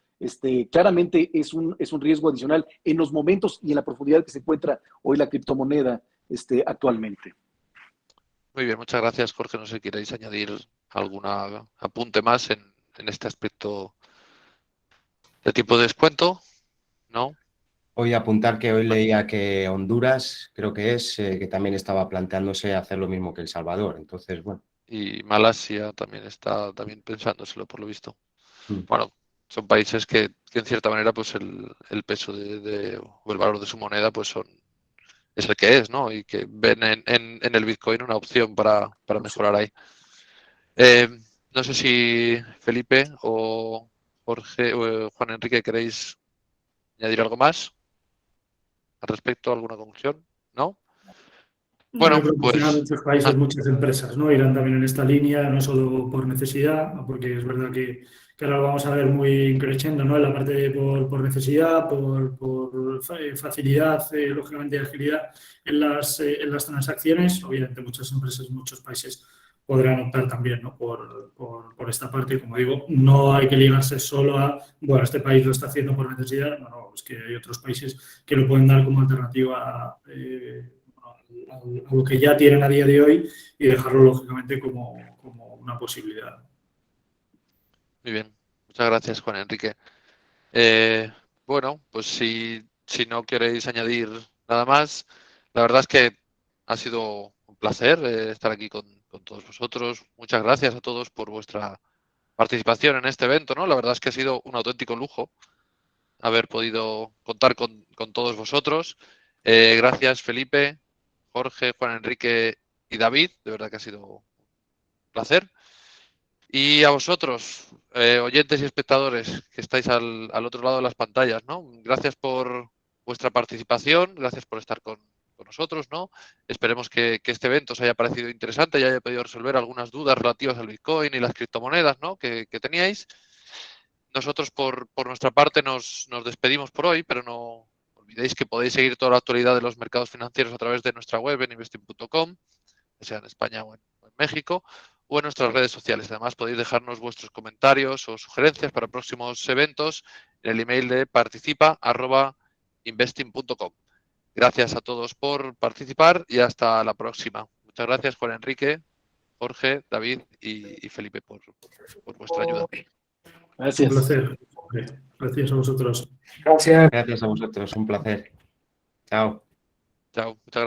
claramente es un riesgo adicional en los momentos y en la profundidad que se encuentra hoy la criptomoneda actualmente. Muy bien, muchas gracias, Jorge. No sé si queréis añadir algún apunte más en este aspecto de tipo de descuento, ¿no? Voy a apuntar que hoy leía que Honduras, creo que también estaba planteándose hacer lo mismo que El Salvador. Entonces, bueno. Y Malasia también está pensándoselo, por lo visto. Bueno, son países que en cierta manera pues el peso o el valor de su moneda pues es el que es, ¿no? Y que ven en el Bitcoin una opción para mejorar ahí. No sé si Felipe o Jorge o Juan Enrique queréis añadir algo más al respecto, alguna conclusión, ¿no? Bueno, yo creo que pues al final muchos países, muchas empresas, ¿no? Irán también en esta línea, no solo por necesidad, porque es verdad que ahora lo vamos a ver muy creciendo, ¿no? En la parte por necesidad, por facilidad, lógicamente agilidad en las transacciones. Obviamente muchas empresas, muchos países podrán optar también, ¿no? por esta parte. Como digo, no hay que ligarse solo a, bueno, este país lo está haciendo por necesidad. No, es que hay otros países que lo pueden dar como alternativa a lo que ya tienen a día de hoy y dejarlo lógicamente como una posibilidad. muy bien, muchas gracias, Juan Enrique. Bueno, pues si no queréis añadir nada más, la verdad es que ha sido un placer estar aquí con todos vosotros. Muchas gracias a todos por vuestra participación en este evento, ¿no? La verdad es que ha sido un auténtico lujo haber podido contar con todos vosotros. Gracias, Felipe, Jorge, Juan Enrique y David. De verdad que ha sido un placer. Y a vosotros, oyentes y espectadores que estáis al otro lado de las pantallas, ¿no? Gracias por vuestra participación, gracias por estar con nosotros, ¿no? Esperemos que este evento os haya parecido interesante y haya podido resolver algunas dudas relativas al Bitcoin y las criptomonedas, ¿no? que teníais. Nosotros, por nuestra parte, nos despedimos por hoy, pero no olvidéis que podéis seguir toda la actualidad de los mercados financieros a través de nuestra web en investing.com, sea en España o en México, o en nuestras redes sociales. Además, podéis dejarnos vuestros comentarios o sugerencias para próximos eventos en el email de participa@investing.com. Gracias a todos por participar y hasta la próxima. Muchas gracias, Juan Enrique, Jorge, David y Felipe por vuestra ayuda. Gracias. Un placer. Gracias a vosotros. Gracias a vosotros, un placer. Chao. Chao. Muchas gracias.